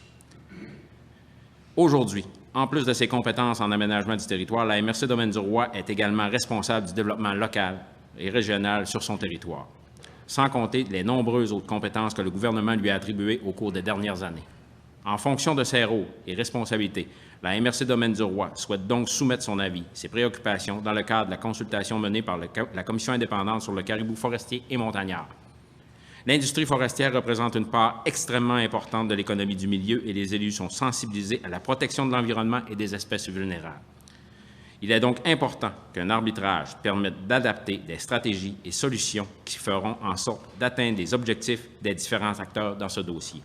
Aujourd'hui, en plus de ses compétences en aménagement du territoire, la MRC Domaine du Roi est également responsable du développement local et régional sur son territoire, sans compter les nombreuses autres compétences que le gouvernement lui a attribuées au cours des dernières années. En fonction de ses rôles et responsabilités, la MRC Domaine du Roi souhaite donc soumettre son avis, ses préoccupations, dans le cadre de la consultation menée par la Commission indépendante sur le caribou forestier et montagnard. L'industrie forestière représente une part extrêmement importante de l'économie du milieu et les élus sont sensibilisés à la protection de l'environnement et des espèces vulnérables. Il est donc important qu'un arbitrage permette d'adapter des stratégies et solutions qui feront en sorte d'atteindre les objectifs des différents acteurs dans ce dossier.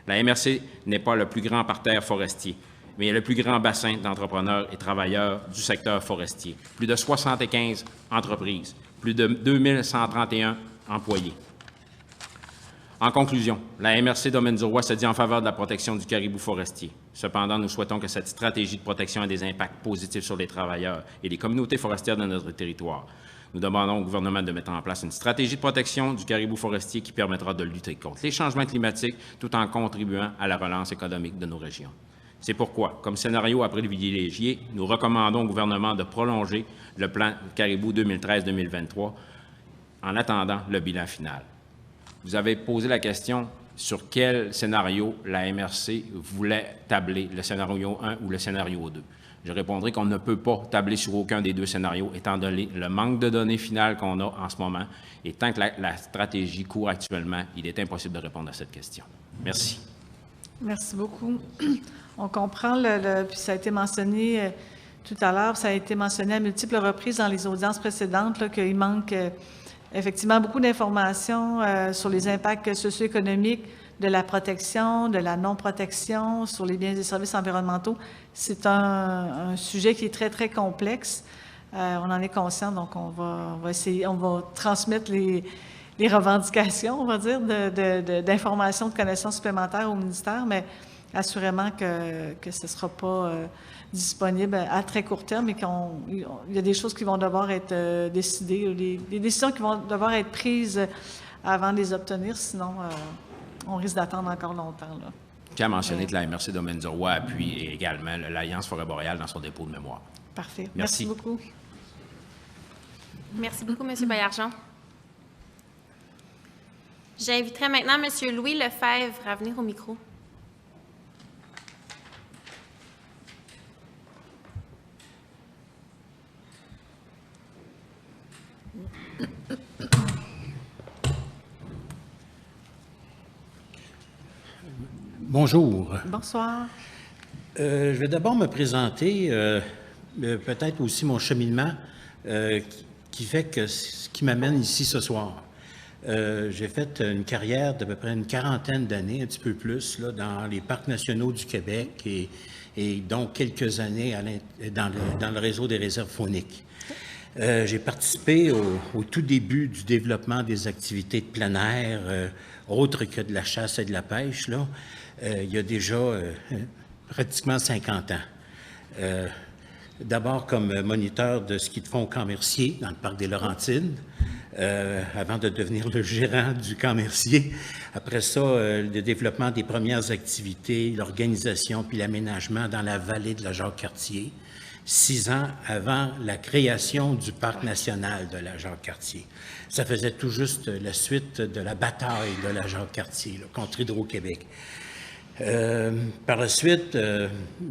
La MRC n'est pas le plus grand parterre forestier, mais le plus grand bassin d'entrepreneurs et travailleurs du secteur forestier. Plus de 75 entreprises, plus de 2131 employés. En conclusion, la MRC Domaine du Roi se dit en faveur de la protection du caribou forestier. Cependant, nous souhaitons que cette stratégie de protection ait des impacts positifs sur les travailleurs et les communautés forestières de notre territoire. Nous demandons au gouvernement de mettre en place une stratégie de protection du caribou forestier qui permettra de lutter contre les changements climatiques tout en contribuant à la relance économique de nos régions. C'est pourquoi, comme scénario à privilégier, nous recommandons au gouvernement de prolonger le plan caribou 2013-2023 en attendant le bilan final. Vous avez posé la question sur quel scénario la MRC voulait tabler, le scénario 1 ou le scénario 2. Je répondrai qu'on ne peut pas tabler sur aucun des deux scénarios, étant donné le manque de données finales qu'on a en ce moment. Et tant que la stratégie court actuellement, il est impossible de répondre à cette question. Merci. Merci beaucoup. On comprend, puis ça a été mentionné tout à l'heure, ça a été mentionné à multiples reprises dans les audiences précédentes, qu'il manque effectivement beaucoup d'informations sur les impacts socio-économiques de la protection, de la non-protection, sur les biens et services environnementaux. C'est un sujet qui est très, très complexe. On en est conscient, donc on va essayer, on va transmettre les revendications, on va dire, d'informations, de connaissances supplémentaires au ministère, mais assurément que ce ne sera pas disponible à très court terme et qu'il y a des choses qui vont devoir être décidées, des décisions qui vont devoir être prises avant de les obtenir, sinon on risque d'attendre encore longtemps. Là. Je tiens à mentionner que la MRC Domaine du Roi appuie également l'Alliance Forêt Boréale dans son dépôt de mémoire. Parfait. Merci beaucoup. Merci beaucoup, M. Baillargeon. J'inviterai maintenant M. Louis Lefebvre à venir au micro. Bonjour. Bonsoir. Je vais d'abord me présenter, peut-être aussi mon cheminement qui m'amène ici ce soir. J'ai fait une carrière d'à peu près une quarantaine d'années, un petit peu plus, là, dans les parcs nationaux du Québec et donc quelques années dans le réseau des réserves fauniques. J'ai participé au tout début du développement des activités de plein air, autres que de la chasse et de la pêche, là. Il y a déjà pratiquement 50 ans. D'abord comme moniteur de ski de fond au Camp Mercier, dans le parc des Laurentides, avant de devenir le gérant du Camp Mercier. Après ça, le développement des premières activités, l'organisation puis l'aménagement dans la vallée de la Jacques-Cartier, 6 ans avant la création du parc national de la Jacques-Cartier. Ça faisait tout juste la suite de la bataille de la Jacques-Cartier contre Hydro-Québec. Par la suite,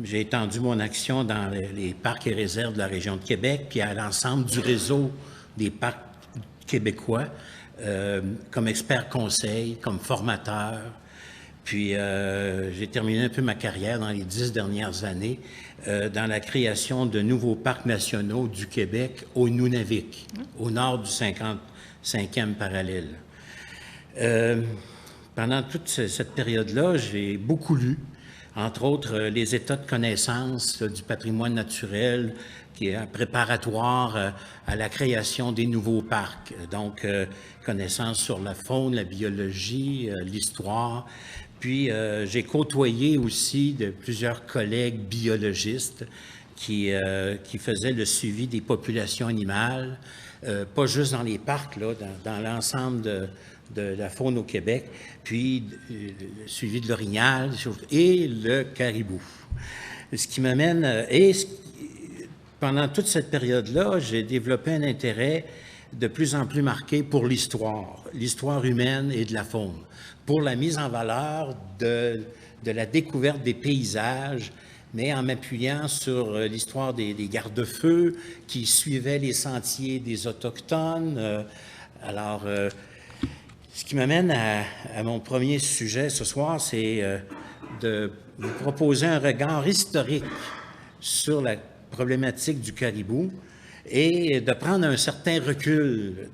j'ai étendu mon action dans les parcs et réserves de la région de Québec, puis à l'ensemble du réseau des parcs québécois, comme expert conseil, comme formateur. Puis j'ai terminé un peu ma carrière dans les 10 dernières années dans la création de nouveaux parcs nationaux du Québec au Nunavik, au nord du 55e parallèle. pendant toute cette période-là, j'ai beaucoup lu, entre autres les états de connaissance du patrimoine naturel, qui est un préparatoire à la création des nouveaux parcs. Donc, connaissances sur la faune, la biologie, l'histoire. Puis, j'ai côtoyé aussi plusieurs collègues biologistes qui faisaient le suivi des populations animales, pas juste dans les parcs, là, dans l'ensemble de la faune au Québec, puis le suivi de l'orignal et le caribou. Ce qui m'amène... Pendant toute cette période-là, j'ai développé un intérêt de plus en plus marqué pour l'histoire humaine et de la faune, pour la mise en valeur de la découverte des paysages, mais en m'appuyant sur l'histoire des garde-feux qui suivaient les sentiers des Autochtones. Ce qui m'amène à mon premier sujet ce soir, c'est de vous proposer un regard historique sur la problématique du caribou et de prendre un certain recul,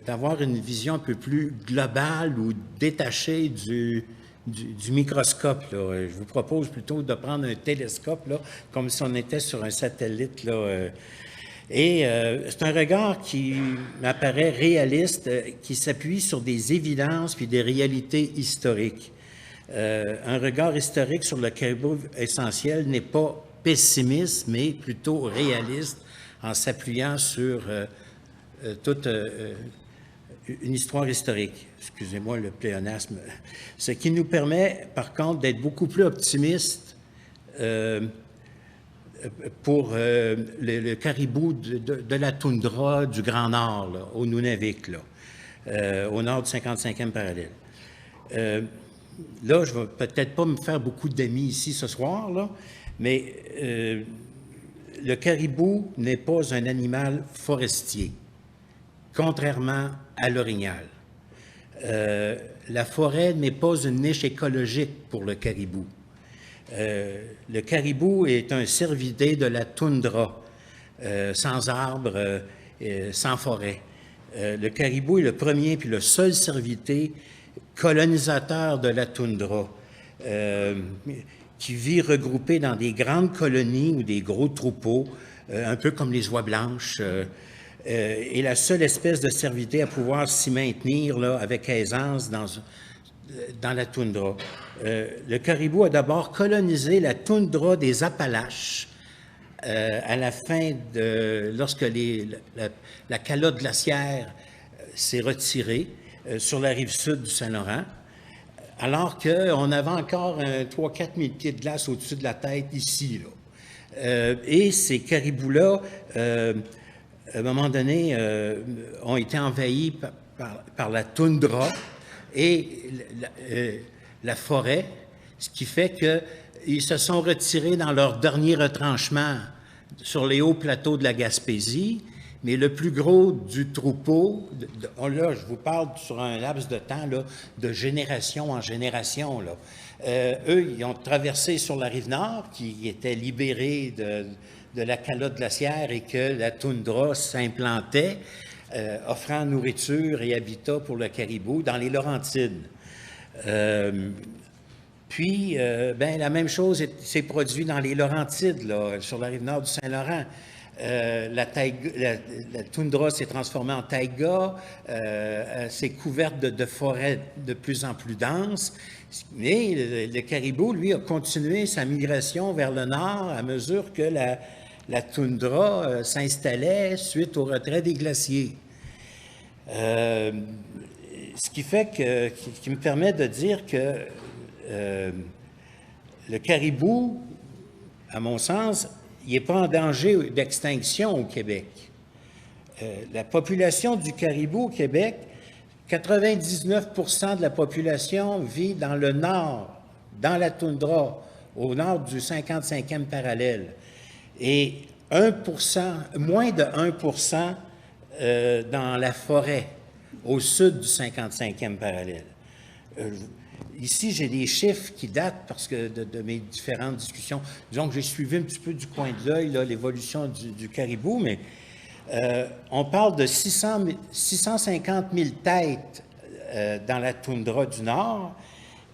d'avoir une vision un peu plus globale ou détachée du microscope. Là. Je vous propose plutôt de prendre un télescope, là, comme si on était sur un satellite. Là, c'est un regard qui m'apparaît réaliste, qui s'appuie sur des évidences puis des réalités historiques. Un regard historique sur le caribou essentiel n'est pas pessimiste, mais plutôt réaliste, en s'appuyant sur toute une histoire historique. Excusez-moi le pléonasme. Ce qui nous permet, par contre, d'être beaucoup plus optimistes pour le caribou de la toundra du Grand Nord, là, au Nunavik, là, au nord du 55e parallèle. Là, je ne vais peut-être pas me faire beaucoup d'amis ici ce soir, là, mais le caribou n'est pas un animal forestier, contrairement à l'orignal. La forêt n'est pas une niche écologique pour le caribou. Le caribou est un cervidé de la toundra, sans arbres, sans forêt. Le caribou est le premier puis le seul cervidé colonisateur de la toundra, qui vit regroupé dans des grandes colonies ou des gros troupeaux, un peu comme les oies blanches, est la seule espèce de cervidé à pouvoir s'y maintenir là, avec aisance dans la toundra. Le caribou a d'abord colonisé la toundra des Appalaches à la fin lorsque la calotte glaciaire s'est retirée sur la rive sud du Saint-Laurent, alors qu'on avait encore 3-4 000 pieds de glace au-dessus de la tête ici. Là. Et ces caribous-là, à un moment donné, ont été envahis par la toundra et la forêt, ce qui fait qu'ils se sont retirés dans leur dernier retranchement sur les hauts plateaux de la Gaspésie, mais le plus gros du troupeau, là, je vous parle sur un laps de temps, là, de génération en génération. Là. Eux, ils ont traversé sur la rive nord, qui était libérée de la calotte glaciaire et que la toundra s'implantait, offrant nourriture et habitat pour le caribou dans les Laurentides. Puis, la même chose s'est produite dans les Laurentides, là, sur la rive nord du Saint-Laurent. La toundra s'est transformée en taïga, s'est couverte de forêts de plus en plus denses, mais le caribou, lui, a continué sa migration vers le nord à mesure que la toundra s'installait suite au retrait des glaciers. Ce qui fait qui me permet de dire que le caribou, à mon sens, il n'est pas en danger d'extinction au Québec. La population du caribou au Québec, 99% de la population vit dans le nord, dans la toundra, au nord du 55e parallèle. Et moins de 1% dans la forêt, au sud du 55e parallèle. Ici, j'ai des chiffres qui datent parce que de mes différentes discussions. Disons que j'ai suivi un petit peu du coin de l'œil l'évolution du caribou, mais on parle de 650 000 têtes dans la toundra du Nord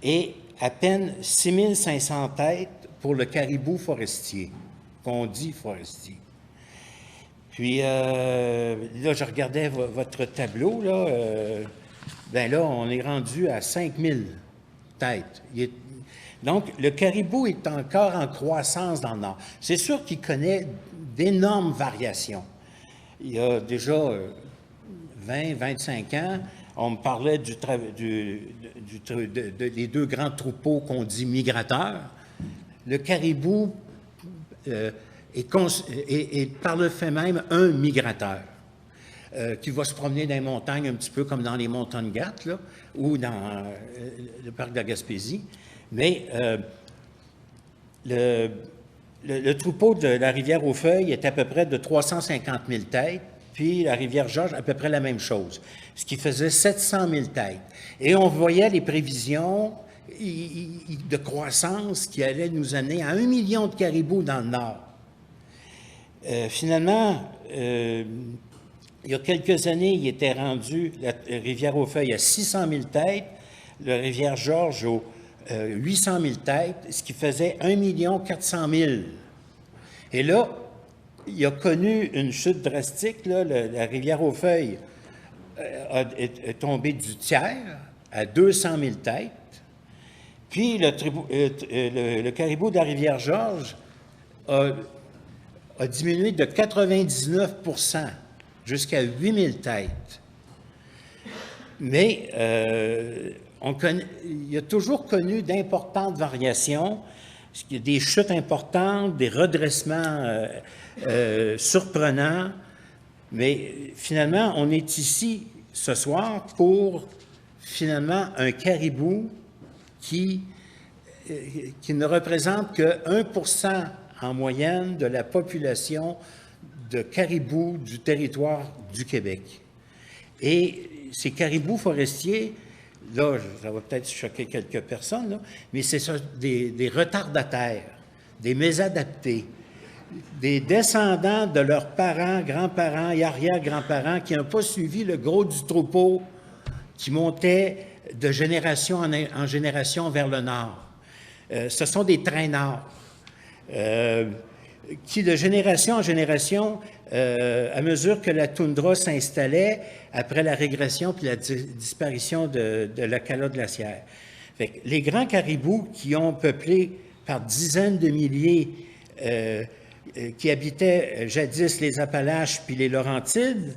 et à peine 6500 têtes pour le caribou forestier, qu'on dit forestier. Puis là, je regardais votre tableau, là, ben là, on est rendu à 5000 têtes. Donc, le caribou est encore en croissance dans le Nord. C'est sûr qu'il connaît d'énormes variations. Il y a déjà 20, 25 ans, on me parlait des deux grands troupeaux qu'on dit migrateurs. Le caribou est par le fait même un migrateur qui va se promener dans les montagnes un petit peu comme dans les montagnes Ghatt, là, ou dans le parc de la Gaspésie. Mais le troupeau de la rivière aux Feuilles est à peu près de 350 000 têtes, puis la rivière Georges à peu près la même chose, ce qui faisait 700 000 têtes. Et on voyait les prévisions de croissance qui allaient nous amener à 1 million de caribous dans le Nord. Finalement, il y a quelques années, il était rendu, la rivière aux Feuilles, à 600 000 têtes, la rivière Georges aux 800 000 têtes, ce qui faisait 1 400 000. Et là, il a connu une chute drastique. Là, la rivière aux Feuilles est tombée du tiers à 200 000 têtes. Puis le caribou de la rivière Georges a diminué de 99 % jusqu'à 8 000 têtes. Mais il a toujours connu d'importantes variations, des chutes importantes, des redressements surprenants, mais finalement, on est ici ce soir pour finalement un caribou qui ne représente que 1 % en moyenne de la population de caribous du territoire du Québec. Et ces caribous forestiers, là, ça va peut-être choquer quelques personnes, là, mais c'est ça, des retardataires, des mésadaptés, des descendants de leurs parents, grands-parents et arrière-grands-parents qui n'ont pas suivi le gros du troupeau qui montait de génération en génération vers le nord. Ce sont des traînards qui, de génération en génération, à mesure que la toundra s'installait, après la régression puis la disparition de la calotte glaciaire. Fait que les grands caribous qui ont peuplé par dizaines de milliers, qui habitaient jadis les Appalaches puis les Laurentides,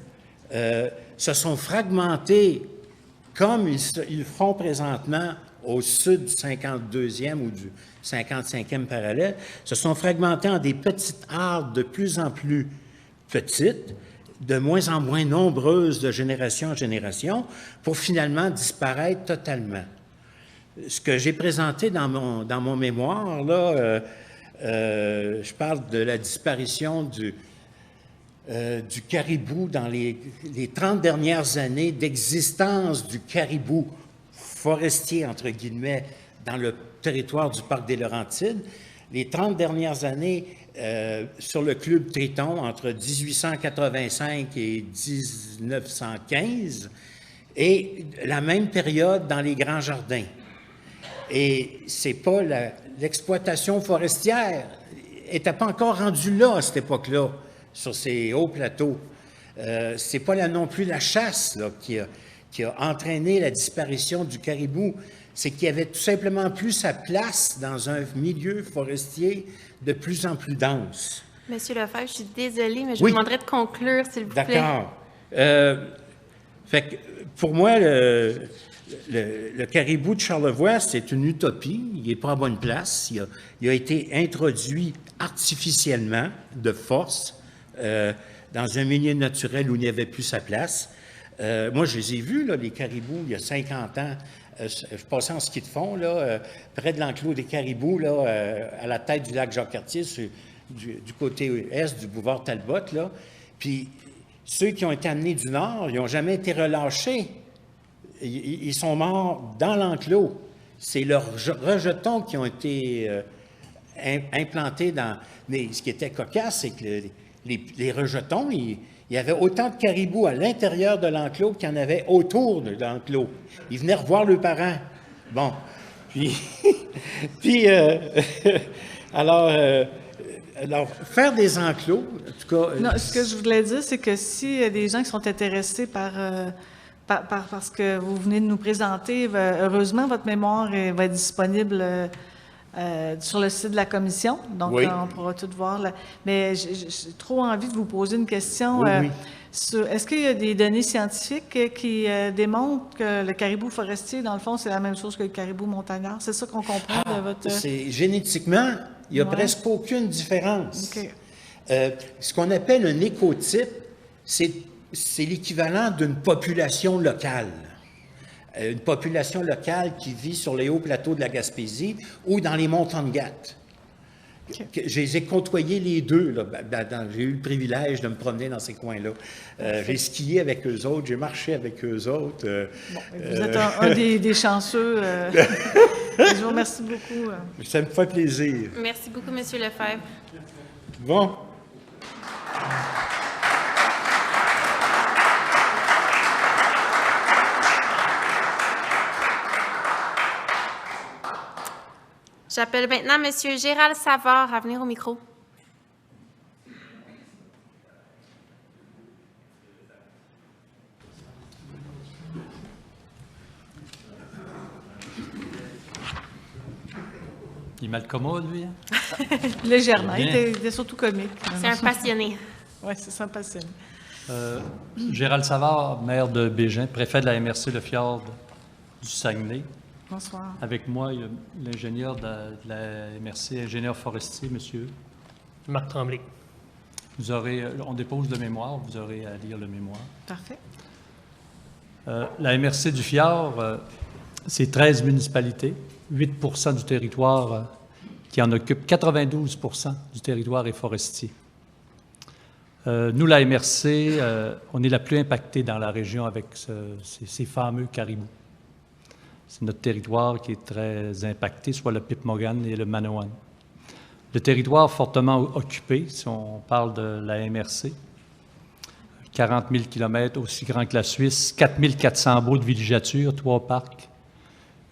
se sont fragmentés comme ils font présentement au sud du 52e ou du 55e parallèle, se sont fragmentés en des petites aires de plus en plus petites, de moins en moins nombreuses de génération en génération, pour finalement disparaître totalement. Ce que j'ai présenté dans mon mémoire, là, je parle de la disparition du caribou dans les 30 dernières années d'existence du caribou forestier, entre guillemets, dans le territoire du parc des Laurentides. Les 30 dernières années sur le club Triton, entre 1885 et 1915, et la même période dans les Grands Jardins. Et c'est pas l'exploitation forestière n'était pas encore rendue là à cette époque-là, sur ces hauts plateaux. C'est pas là non plus la chasse là, qui a entraîné la disparition du caribou. C'est qu'il y avait tout simplement plus sa place dans un milieu forestier de plus en plus dense. Monsieur Lefebvre, je suis désolée, mais je vous demanderais de conclure, s'il vous plaît. D'accord. Fait que pour moi, le caribou de Charlevoix, c'est une utopie. Il n'est pas à bonne place. Il a été introduit artificiellement, de force, dans un milieu naturel où il n'y avait plus sa place. Moi, je les ai vus, là, les caribous, il y a 50 ans. Je passais en ski de fond, là, près de l'enclos des caribous, là, à la tête du lac Jacques-Cartier, du côté est du boulevard Talbot. Là. Puis ceux qui ont été amenés du nord, ils n'ont jamais été relâchés. Ils sont morts dans l'enclos. C'est leurs rejetons qui ont été implantés dans... Mais ce qui était cocasse, c'est que les rejetons, ils Il y avait autant de caribous à l'intérieur de l'enclos qu'il y en avait autour de l'enclos. Ils venaient revoir leurs parents. Bon, puis, alors, faire des enclos, en tout cas... Non, ce que je voulais dire, c'est que s'il y a des gens qui sont intéressés par ce que vous venez de nous présenter, heureusement, votre mémoire va être disponible sur le site de la commission, donc oui. On pourra tout voir. Là. Mais j'ai trop envie de vous poser une question. Oui, oui. Est-ce qu'il y a des données scientifiques qui démontrent que le caribou forestier, dans le fond, c'est la même chose que le caribou montagnard? C'est ça qu'on comprend de votre... Génétiquement, il n'y a Ouais. presque aucune différence. OK. Ce qu'on appelle un écotype, c'est l'équivalent d'une population locale. Une population locale qui vit sur les hauts plateaux de la Gaspésie ou dans les montants de Gatte. OK. J'ai côtoyé les deux. J'ai eu le privilège de me promener dans ces coins-là. J'ai skié avec eux autres, j'ai marché avec eux autres. Vous êtes un des chanceux. Je vous remercie beaucoup. Ça me fait plaisir. Merci beaucoup, M. Lefebvre. Bon. J'appelle maintenant M. Gérald Savard à venir au micro. Il est mal commode, lui. Hein? Légèrement. Bien. Il était surtout comique. C'est un passionné. Oui, c'est ça, passionné. Gérald Savard, maire de Bégin, préfet de la MRC Le Fjord du Saguenay. Bonsoir. Avec moi, il y a l'ingénieur de la MRC, ingénieur forestier, monsieur. Marc Tremblay. Vous aurez, on dépose le mémoire, vous aurez à lire le mémoire. Parfait. La MRC du Fjord, c'est 13 municipalités, 8 du territoire qui en occupe, 92 du territoire est forestier. Nous, la MRC, on est la plus impactée dans la région avec ces fameux caribous. C'est notre territoire qui est très impacté, soit le Pipmogan et le Manawan. Le territoire fortement occupé, si on parle de la MRC, 40 000 km, aussi grand que la Suisse, 4 400 baux de villégiature, 3 parcs,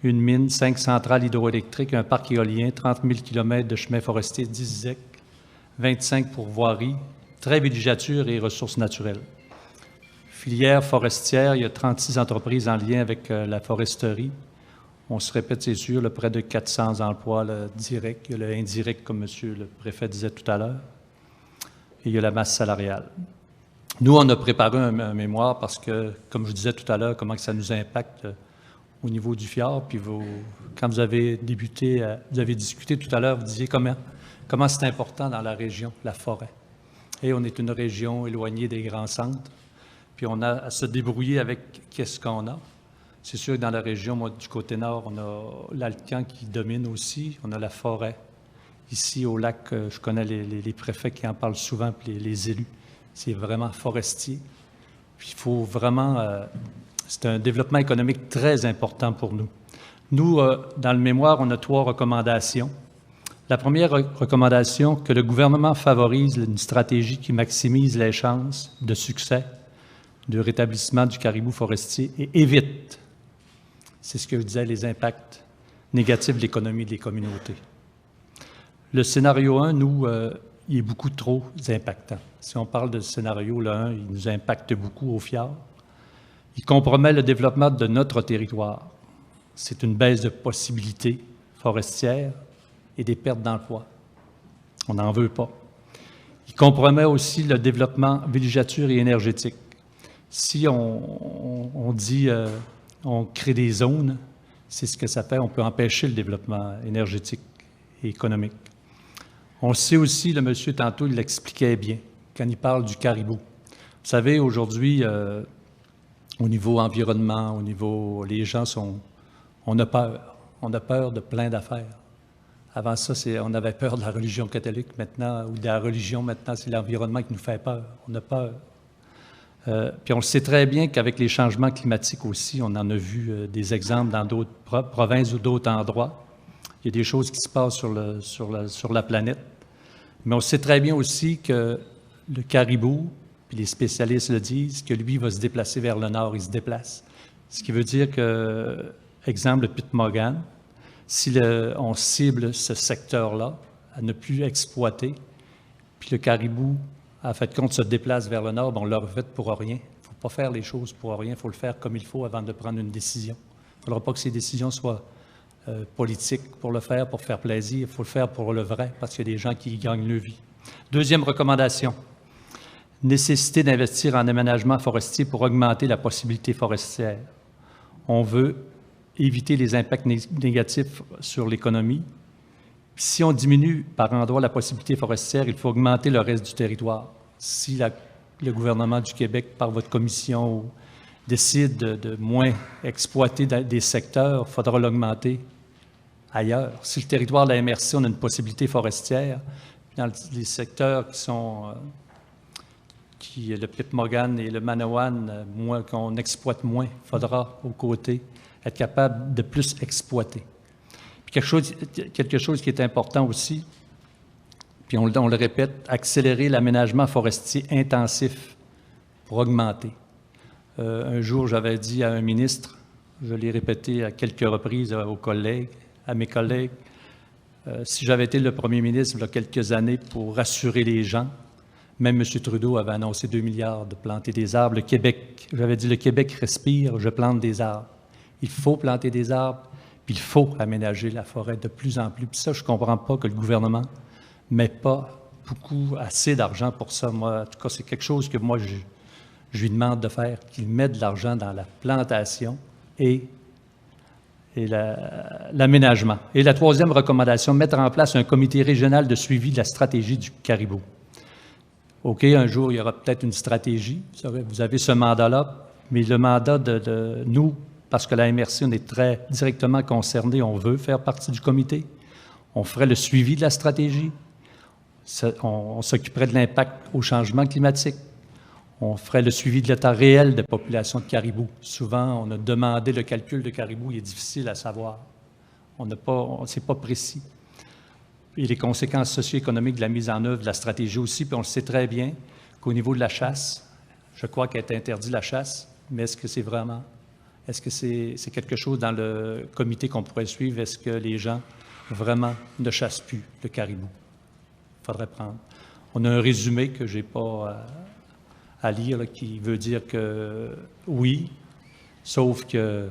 une mine, 5 centrales hydroélectriques, un parc éolien, 30 000 km de chemins forestiers, 10 ZEC, 25 pourvoiries, très villégiature et ressources naturelles. Filière forestière, il y a 36 entreprises en lien avec la foresterie. On se répète, c'est sûr, près de 400 emplois directs. Il y a le indirect, comme M. le préfet disait tout à l'heure. Et il y a la masse salariale. Nous, on a préparé un mémoire parce que, comme je disais tout à l'heure, comment que ça nous impacte au niveau du fjord. Puis quand vous avez débuté, vous avez discuté tout à l'heure, vous disiez comment c'est important dans la région, la forêt. Et on est une région éloignée des grands centres. Puis on a à se débrouiller avec qu'est-ce qu'on a. C'est sûr que dans la région, moi, du côté nord, on a l'Alcan qui domine aussi. On a la forêt. Ici, au lac, je connais les préfets qui en parlent souvent, puis les élus. C'est vraiment forestier. Puis il faut vraiment... c'est un développement économique très important pour nous. Nous, dans le mémoire, on a 3 recommandations. La première recommandation, que le gouvernement favorise une stratégie qui maximise les chances de succès de rétablissement du caribou forestier et évite, c'est ce que je disais, les impacts négatifs de l'économie des communautés. Le scénario 1, nous, il est beaucoup trop impactant. Si on parle de scénario, le 1, il nous impacte beaucoup au fjord. Il compromet le développement de notre territoire. C'est une baisse de possibilités forestières et des pertes d'emplois. On n'en veut pas. Il compromet aussi le développement villégiature et énergétique. Si on dit on crée des zones, c'est ce que ça fait. On peut empêcher le développement énergétique et économique. On sait aussi, le monsieur tantôt, il l'expliquait bien, quand il parle du caribou. Vous savez, aujourd'hui, au niveau environnement, au niveau... Les gens on a peur. On a peur de plein d'affaires. Avant ça, on avait peur de la religion catholique maintenant, ou de la religion maintenant, c'est l'environnement qui nous fait peur. On a peur. Puis on le sait très bien qu'avec les changements climatiques aussi, on en a vu des exemples dans d'autres provinces ou d'autres endroits. Il y a des choses qui se passent sur la planète. Mais on sait très bien aussi que le caribou, puis les spécialistes le disent, que lui va se déplacer vers le nord, il se déplace. Ce qui veut dire que, exemple, le Pitmogan, si on cible ce secteur-là à ne plus exploiter, puis le caribou, en fait, compte se déplace vers le nord, on l'a fait pour rien. Il ne faut pas faire les choses pour rien, il faut le faire comme il faut avant de prendre une décision. Il ne faudra pas que ces décisions soient politiques pour le faire, pour faire plaisir. Il faut le faire pour le vrai, parce qu'il y a des gens qui y gagnent leur vie. Deuxième recommandation, nécessité d'investir en aménagement forestier pour augmenter la possibilité forestière. On veut éviter les impacts négatifs sur l'économie. Si on diminue par endroit la possibilité forestière, il faut augmenter le reste du territoire. Si le gouvernement du Québec, par votre commission, décide de moins exploiter des secteurs, il faudra l'augmenter ailleurs. Si le territoire de la MRC, on a une possibilité forestière, dans les secteurs qui sont le Pitmogan et le Manawan, qu'on exploite moins, il faudra, aux côtés, être capable de plus exploiter. Puis quelque chose qui est important aussi, puis on le répète, accélérer l'aménagement forestier intensif pour augmenter. Un jour, j'avais dit à un ministre, je l'ai répété à quelques reprises à mes collègues, si j'avais été le premier ministre il y a quelques années pour rassurer les gens, même M. Trudeau avait annoncé 2 milliards de planter des arbres. Le Québec, j'avais dit, le Québec respire, je plante des arbres. Il faut planter des arbres, puis il faut aménager la forêt de plus en plus. Puis ça, je ne comprends pas que le gouvernement ne met pas assez d'argent pour ça. Moi, en tout cas, c'est quelque chose que moi, je lui demande de faire, qu'il mette de l'argent dans la plantation et l'aménagement. Et la troisième recommandation, mettre en place un comité régional de suivi de la stratégie du caribou. OK, un jour, il y aura peut-être une stratégie. Vous avez ce mandat-là, mais le mandat de nous, parce que la MRC, on est très directement concernés, on veut faire partie du comité. On ferait le suivi de la stratégie. On s'occuperait de l'impact au changement climatique. On ferait le suivi de l'état réel de population de caribou. Souvent, on a demandé le calcul de caribou, il est difficile à savoir. C'est pas précis. Et les conséquences socio-économiques de la mise en œuvre de la stratégie aussi, puis on le sait très bien qu'au niveau de la chasse, je crois qu'elle est interdite la chasse, mais est-ce que c'est quelque chose dans le comité qu'on pourrait suivre? Est-ce que les gens vraiment ne chassent plus le caribou? Il faudrait prendre. On a un résumé que je n'ai pas à lire là, qui veut dire que oui, sauf que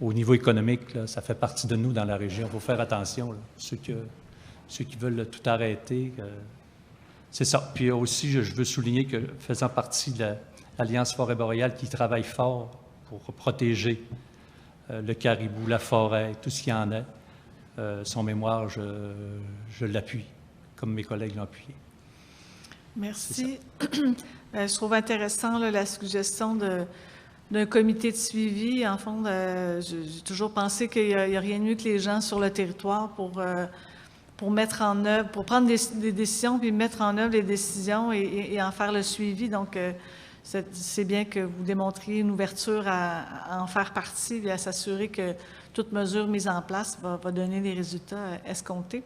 au niveau économique, là, ça fait partie de nous dans la région. Il faut faire attention. Là. Ceux qui veulent tout arrêter, c'est ça. Puis aussi, je veux souligner que faisant partie de l'Alliance forêt boréale qui travaille fort pour protéger le caribou, la forêt, tout ce qui en est, son mémoire, je l'appuie, comme mes collègues l'ont appuyé. Merci. Je trouve intéressant là, la suggestion d'un comité de suivi. En fond, j'ai toujours pensé qu'il n'y a rien de mieux que les gens sur le territoire pour mettre en œuvre, pour prendre des décisions, puis mettre en œuvre les décisions et en faire le suivi. Donc, c'est bien que vous démontriez une ouverture à en faire partie et à s'assurer que toute mesure mise en place va donner les résultats escomptés.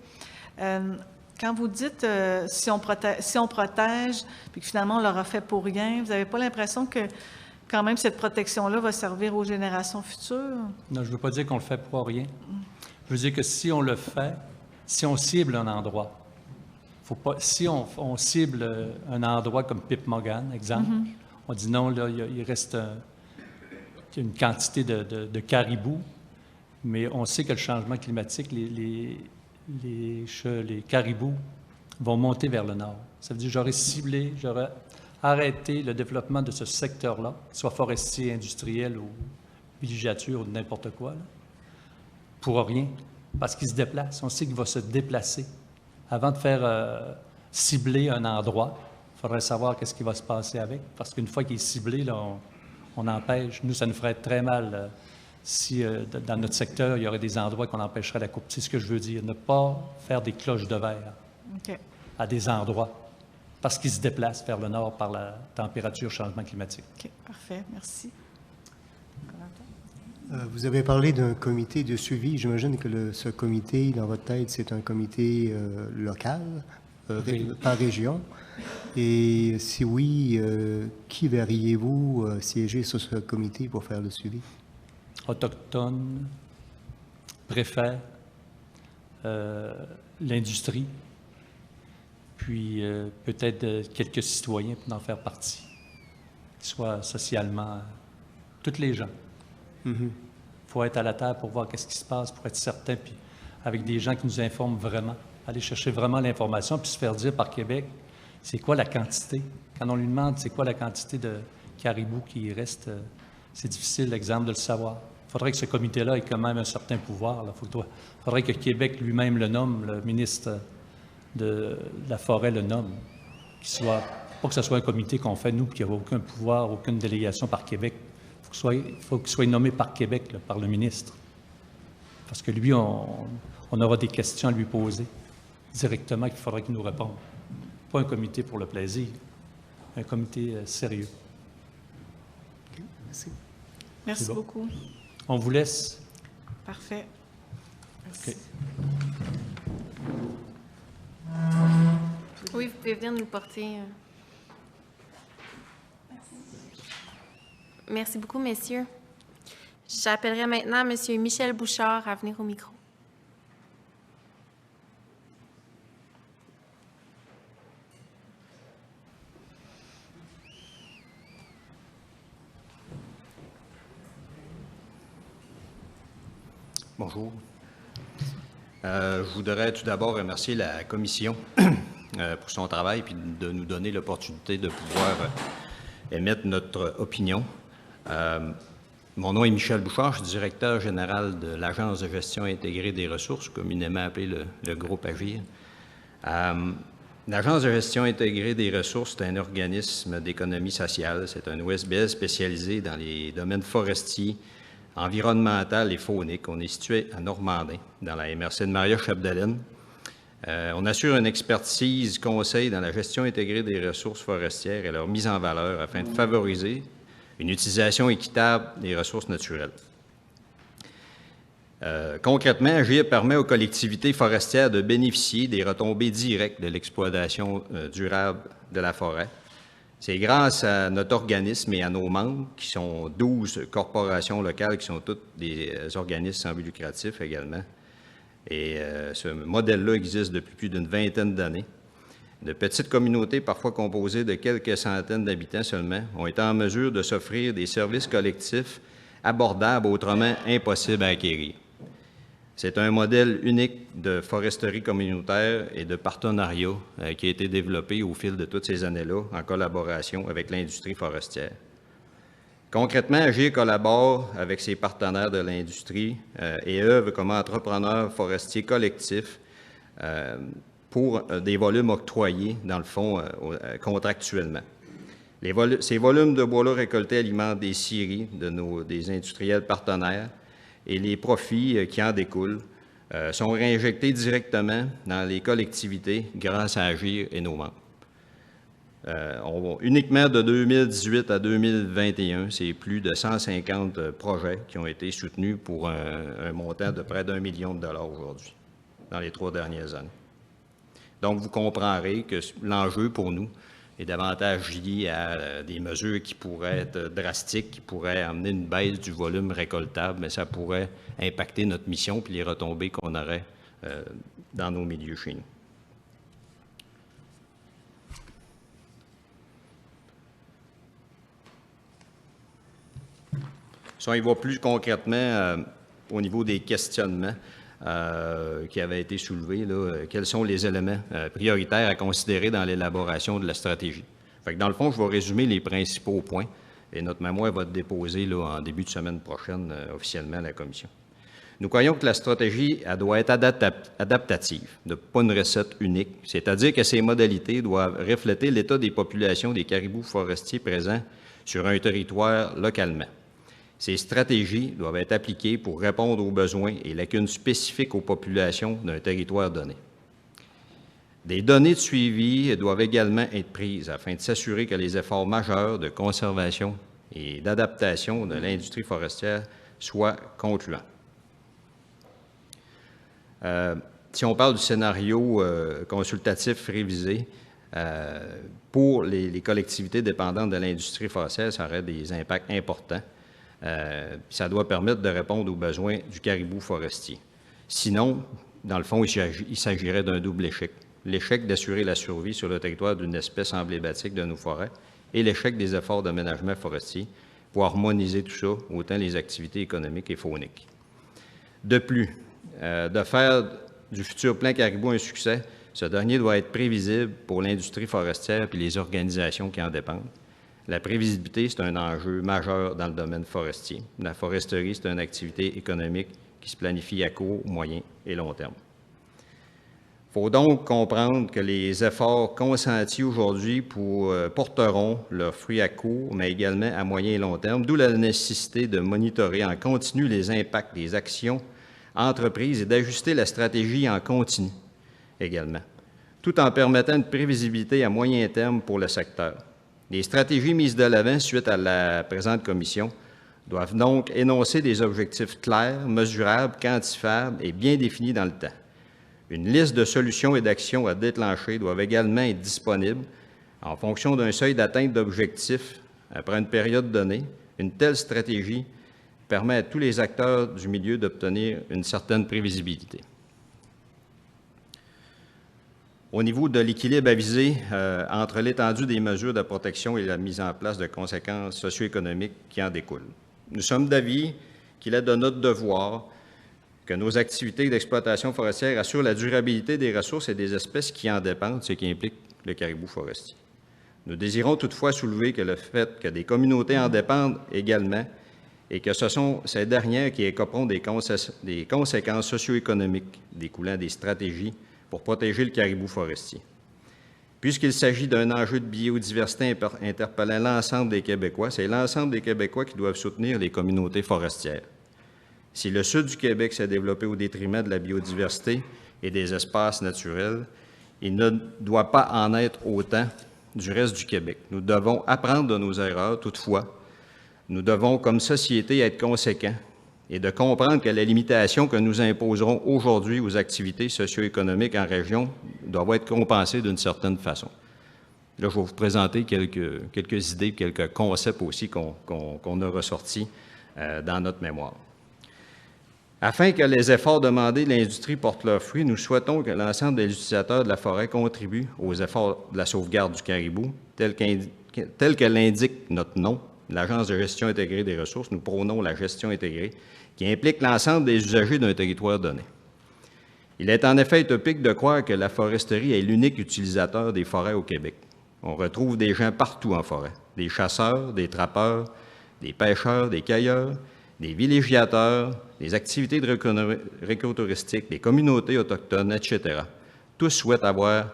Quand vous dites si on protège, puis que finalement on l'aura fait pour rien, vous n'avez pas l'impression que quand même cette protection-là va servir aux générations futures? Non, je ne veux pas dire qu'on le fait pour rien. Je veux dire que si on le fait, si on cible un endroit, faut pas, si on cible un endroit comme Pitmogan, exemple, on dit non, là, il reste une quantité de caribous, mais on sait que le changement climatique, les caribous vont monter vers le nord. Ça veut dire que j'aurais arrêté le développement de ce secteur-là, soit forestier, industriel ou villégiature ou n'importe quoi, là, pour rien, parce qu'il se déplace. On sait qu'il va se déplacer. Avant de faire cibler un endroit, il faudrait savoir qu'est-ce qui va se passer avec, parce qu'une fois qu'il est ciblé, là, on empêche. Nous, ça nous ferait très mal si dans notre secteur, il y aurait des endroits qu'on empêcherait la coupe. C'est ce que je veux dire. Ne pas faire des cloches de verre à des endroits parce qu'ils se déplacent vers le nord par la température, changement climatique. OK, parfait. Merci. Vous avez parlé d'un comité de suivi. J'imagine que ce comité, dans votre tête, c'est un comité local par région? Et si oui, qui verriez-vous siéger sur ce comité pour faire le suivi? Autochtones, préfets, l'industrie, puis peut-être quelques citoyens pour en faire partie, soit socialement, tous les gens. Il faut être à la terre pour voir qu'est-ce qui se passe, pour être certain, puis avec des gens qui nous informent vraiment, aller chercher vraiment l'information, puis se faire dire par Québec, c'est quoi la quantité? Quand on lui demande c'est quoi la quantité de caribous qui reste, c'est difficile, l'exemple, de le savoir. Il faudrait que ce comité-là ait quand même un certain pouvoir. Il faudrait que Québec lui-même le nomme, le ministre de la Forêt le nomme, pas que ce soit un comité qu'on fait, nous, qui n'a aucun pouvoir, aucune délégation par Québec. Il faut qu'il soit nommé par Québec, là, par le ministre. Parce que lui, on aura des questions à lui poser directement qu'il faudrait qu'il nous réponde. Pas un comité pour le plaisir, un comité sérieux. Merci. Merci bon. beaucoup. On vous laisse. Parfait. Merci. OK. Oui, vous pouvez venir nous le porter. Merci beaucoup, messieurs. J'appellerai maintenant M. Michel Bouchard à venir au micro. Bonjour. Je voudrais tout d'abord remercier la Commission pour son travail et de nous donner l'opportunité de pouvoir émettre notre opinion. Mon nom est Michel Bouchard, je suis directeur général de l'Agence de gestion intégrée des ressources, communément appelée le groupe AGIR. L'Agence de gestion intégrée des ressources, c'est un organisme d'économie sociale. C'est un OSBL spécialisé dans les domaines forestiers, environnemental et faunique. On est situé à Normandin, dans la MRC de Maria-Chapdelaine. On assure une expertise conseil dans la gestion intégrée des ressources forestières et leur mise en valeur afin de favoriser une utilisation équitable des ressources naturelles. Concrètement, AGIR permet aux collectivités forestières de bénéficier des retombées directes de l'exploitation durable de la forêt. C'est grâce à notre organisme et à nos membres, qui sont 12 corporations locales, qui sont toutes des organismes sans but lucratif également. Et ce modèle-là existe depuis plus d'une vingtaine d'années. De petites communautés, parfois composées de quelques centaines d'habitants seulement, ont été en mesure de s'offrir des services collectifs abordables, autrement impossibles à acquérir. C'est un modèle unique de foresterie communautaire et de partenariat qui a été développé au fil de toutes ces années-là en collaboration avec l'industrie forestière. Concrètement, AGIR collabore avec ses partenaires de l'industrie et œuvre comme entrepreneur forestier collectif pour des volumes octroyés, dans le fond, contractuellement. Ces volumes de bois-là récoltés alimentent des scieries des industriels partenaires et les profits qui en découlent sont réinjectés directement dans les collectivités grâce à AGIR et nos membres. Uniquement de 2018 à 2021, c'est plus de 150 projets qui ont été soutenus pour un montant de près d'1 million de dollars aujourd'hui, dans les 3 dernières années. Donc, vous comprendrez que l'enjeu pour nous est davantage lié à des mesures qui pourraient être drastiques, qui pourraient amener une baisse du volume récoltable, mais ça pourrait impacter notre mission puis les retombées qu'on aurait dans nos milieux chez nous. Si on y va plus concrètement au niveau des questionnements qui avaient été soulevés, là, quels sont les éléments prioritaires à considérer dans l'élaboration de la stratégie? Fait que dans le fond, je vais résumer les principaux points et notre mémoire va être déposée là, en début de semaine prochaine officiellement à la Commission. Nous croyons que la stratégie elle doit être adaptative, pas une recette unique, c'est-à-dire que ces modalités doivent refléter l'état des populations des caribous forestiers présents sur un territoire localement. Ces stratégies doivent être appliquées pour répondre aux besoins et lacunes spécifiques aux populations d'un territoire donné. Des données de suivi doivent également être prises afin de s'assurer que les efforts majeurs de conservation et d'adaptation de l'industrie forestière soient concluants. Si on parle du scénario consultatif révisé, pour les collectivités dépendantes de l'industrie forestière, ça aurait des impacts importants. Ça doit permettre de répondre aux besoins du caribou forestier. Sinon, dans le fond, il s'agirait d'un double échec. L'échec d'assurer la survie sur le territoire d'une espèce emblématique de nos forêts et l'échec des efforts d'aménagement forestier pour harmoniser tout ça, autant les activités économiques et fauniques. De plus, de faire du futur plan caribou un succès, ce dernier doit être prévisible pour l'industrie forestière et les organisations qui en dépendent. La prévisibilité, c'est un enjeu majeur dans le domaine forestier. La foresterie, c'est une activité économique qui se planifie à court, moyen et long terme. Il faut donc comprendre que les efforts consentis aujourd'hui porteront leurs fruits à court, mais également à moyen et long terme, d'où la nécessité de monitorer en continu les impacts des actions entreprises et d'ajuster la stratégie en continu également, tout en permettant une prévisibilité à moyen terme pour le secteur. Les stratégies mises de l'avant suite à la présente commission doivent donc énoncer des objectifs clairs, mesurables, quantifiables et bien définis dans le temps. Une liste de solutions et d'actions à déclencher doivent également être disponibles en fonction d'un seuil d'atteinte d'objectifs après une période donnée. Une telle stratégie permet à tous les acteurs du milieu d'obtenir une certaine prévisibilité. Au niveau de l'équilibre avisé entre l'étendue des mesures de protection et la mise en place de conséquences socio-économiques qui en découlent. Nous sommes d'avis qu'il est de notre devoir que nos activités d'exploitation forestière assurent la durabilité des ressources et des espèces qui en dépendent, ce qui implique le caribou forestier. Nous désirons toutefois soulever que le fait que des communautés en dépendent également et que ce sont ces dernières qui écoperont des conséquences socio-économiques découlant des stratégies pour protéger le caribou forestier. Puisqu'il s'agit d'un enjeu de biodiversité interpellant l'ensemble des Québécois, c'est l'ensemble des Québécois qui doivent soutenir les communautés forestières. Si le sud du Québec s'est développé au détriment de la biodiversité et des espaces naturels, il ne doit pas en être autant du reste du Québec. Nous devons apprendre de nos erreurs, toutefois. Nous devons, comme société, être conséquents et de comprendre que les limitations que nous imposerons aujourd'hui aux activités socio-économiques en région doivent être compensées d'une certaine façon. Là, je vais vous présenter quelques idées, quelques concepts aussi qu'on a ressortis dans notre mémoire. Afin que les efforts demandés de l'industrie portent leurs fruits, nous souhaitons que l'ensemble des utilisateurs de la forêt contribuent aux efforts de la sauvegarde du caribou, tel que l'indique notre nom, l'Agence de gestion intégrée des ressources. Nous prônons la gestion intégrée qui implique l'ensemble des usagers d'un territoire donné. Il est en effet utopique de croire que la foresterie est l'unique utilisateur des forêts au Québec. On retrouve des gens partout en forêt, des chasseurs, des trappeurs, des pêcheurs, des cueilleurs, des villégiateurs, des activités de récotouristique, des communautés autochtones, etc. Tous souhaitent avoir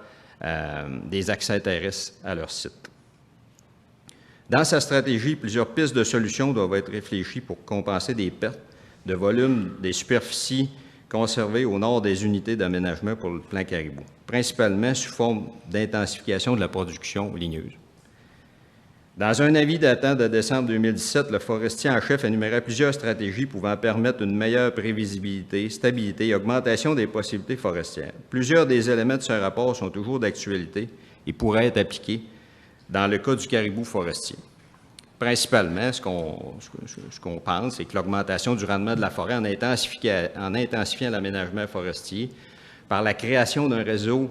des accès terrestres à leur site. Dans sa stratégie, plusieurs pistes de solutions doivent être réfléchies pour compenser des pertes de volume des superficies conservées au nord des unités d'aménagement pour le plan caribou, principalement sous forme d'intensification de la production ligneuse. Dans un avis datant de décembre 2017, le forestier en chef énumérait plusieurs stratégies pouvant permettre une meilleure prévisibilité, stabilité et augmentation des possibilités forestières. Plusieurs des éléments de ce rapport sont toujours d'actualité et pourraient être appliqués dans le cas du caribou forestier. Principalement, ce qu'on pense, c'est que l'augmentation du rendement de la forêt en intensifiant l'aménagement forestier par la création d'un réseau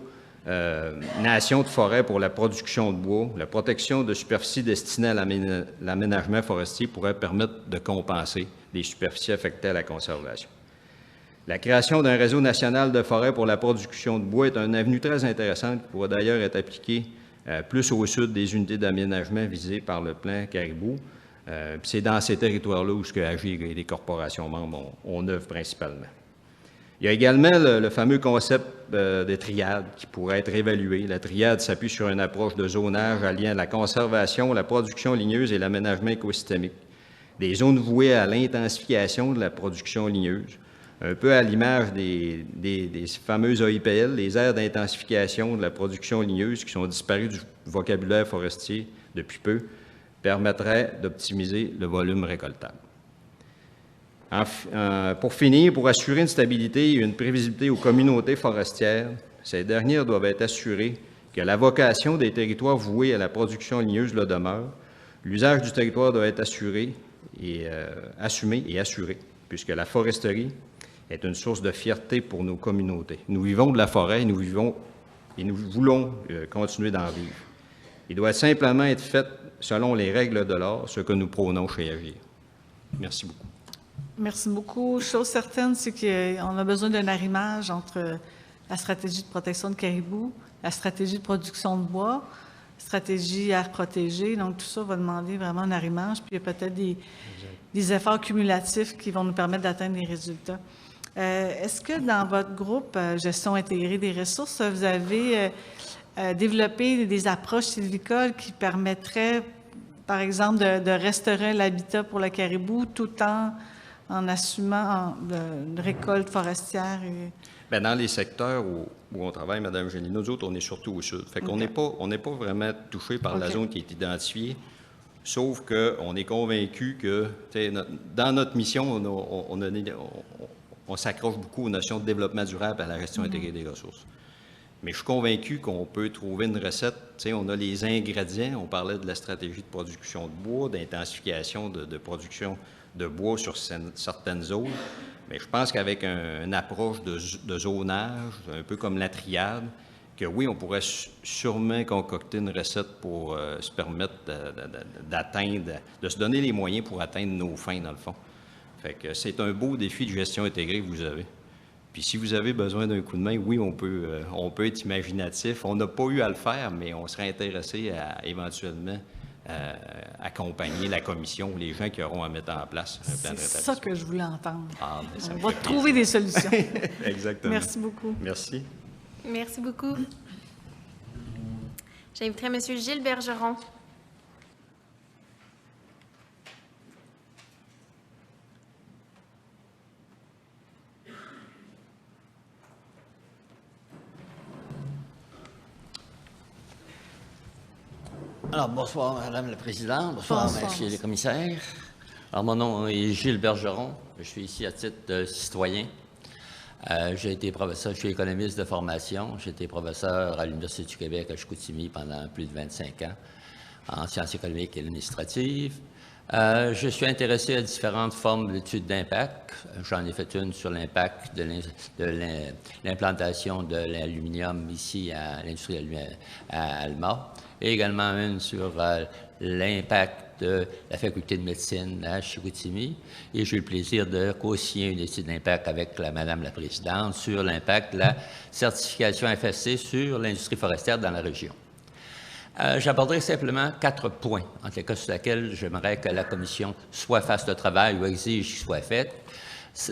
nation de forêt pour la production de bois, la protection de superficies destinées à l'aménagement forestier pourrait permettre de compenser les superficies affectées à la conservation. La création d'un réseau national de forêt pour la production de bois est une avenue très intéressante qui pourrait d'ailleurs être appliquée plus au sud des unités d'aménagement visées par le plan caribou. C'est dans ces territoires-là où Agir et les corporations membres on œuvre principalement. Il y a également le fameux concept de triade qui pourrait être évalué. La triade s'appuie sur une approche de zonage alliant la conservation, la production ligneuse et l'aménagement écosystémique. Des zones vouées à l'intensification de la production ligneuse, un peu à l'image des fameuses AIPL, les aires d'intensification de la production ligneuse qui sont disparues du vocabulaire forestier depuis peu, permettraient d'optimiser le volume récoltable. Pour finir, pour assurer une stabilité et une prévisibilité aux communautés forestières, ces dernières doivent être assurées que la vocation des territoires voués à la production ligneuse le demeure. L'usage du territoire doit être assumé et assuré, puisque la foresterie est une source de fierté pour nos communautés. Nous vivons de la forêt et nous voulons continuer d'en vivre. Il doit simplement être fait selon les règles de l'art, ce que nous prônons chez Agir. Merci beaucoup. Merci beaucoup. Chose certaine, c'est qu'on a besoin d'un arrimage entre la stratégie de protection de caribou, la stratégie de production de bois, stratégie aire protégée. Donc, tout ça va demander vraiment un arrimage. Puis, il y a peut-être des efforts cumulatifs qui vont nous permettre d'atteindre des résultats. Est-ce que dans votre groupe Gestion intégrée des ressources, vous avez développé des approches sylvicoles qui permettraient, par exemple, de restaurer l'habitat pour le caribou tout en assumant une récolte forestière? Bien, dans les secteurs où on travaille, Mme Génie, nous autres, on est surtout au sud. Fait qu'on n'est pas vraiment touché par la zone qui est identifiée, sauf qu'on est convaincu que, dans notre mission, on s'accroche beaucoup aux notions de développement durable et à la gestion intégrée des ressources. Mais je suis convaincu qu'on peut trouver une recette. On a les ingrédients. On parlait de la stratégie de production de bois, d'intensification de production de bois sur certaines zones. Mais je pense qu'avec une approche de zonage, un peu comme la triade, que oui, on pourrait sûrement concocter une recette pour se permettre d'atteindre, de se donner les moyens pour atteindre nos fins, dans le fond. Fait que c'est un beau défi de gestion intégrée que vous avez. Puis si vous avez besoin d'un coup de main, oui, on peut être imaginatif. On n'a pas eu à le faire, mais on serait intéressé à éventuellement accompagner la commission ou les gens qui auront à mettre en place un plan de rétablissement. C'est ça que je voulais entendre. On va trouver des solutions. Exactement. Merci beaucoup. Merci. Merci beaucoup. J'inviterai M. Gilles Bergeron. Alors, bonsoir, Madame la Présidente. Bonsoir, Messieurs les commissaires. Alors, mon nom est Gilles Bergeron. Je suis ici à titre de citoyen. J'ai été professeur, je suis économiste de formation. J'ai été professeur à l'Université du Québec à Chicoutimi pendant plus de 25 ans en sciences économiques et administratives. Je suis intéressé à différentes formes d'études d'impact. J'en ai fait une sur l'impact de l'implantation de l'aluminium ici à l'industrie à Alma, et également une sur l'impact de la faculté de médecine à Chicoutimi. Et j'ai eu le plaisir de co-signer une étude d'impact avec Madame la Présidente sur l'impact de la certification FSC sur l'industrie forestière dans la région. J'aborderai simplement 4 points, en quelque cas sur lesquels j'aimerais que la Commission soit fasse le travail ou exige qu'il soit fait.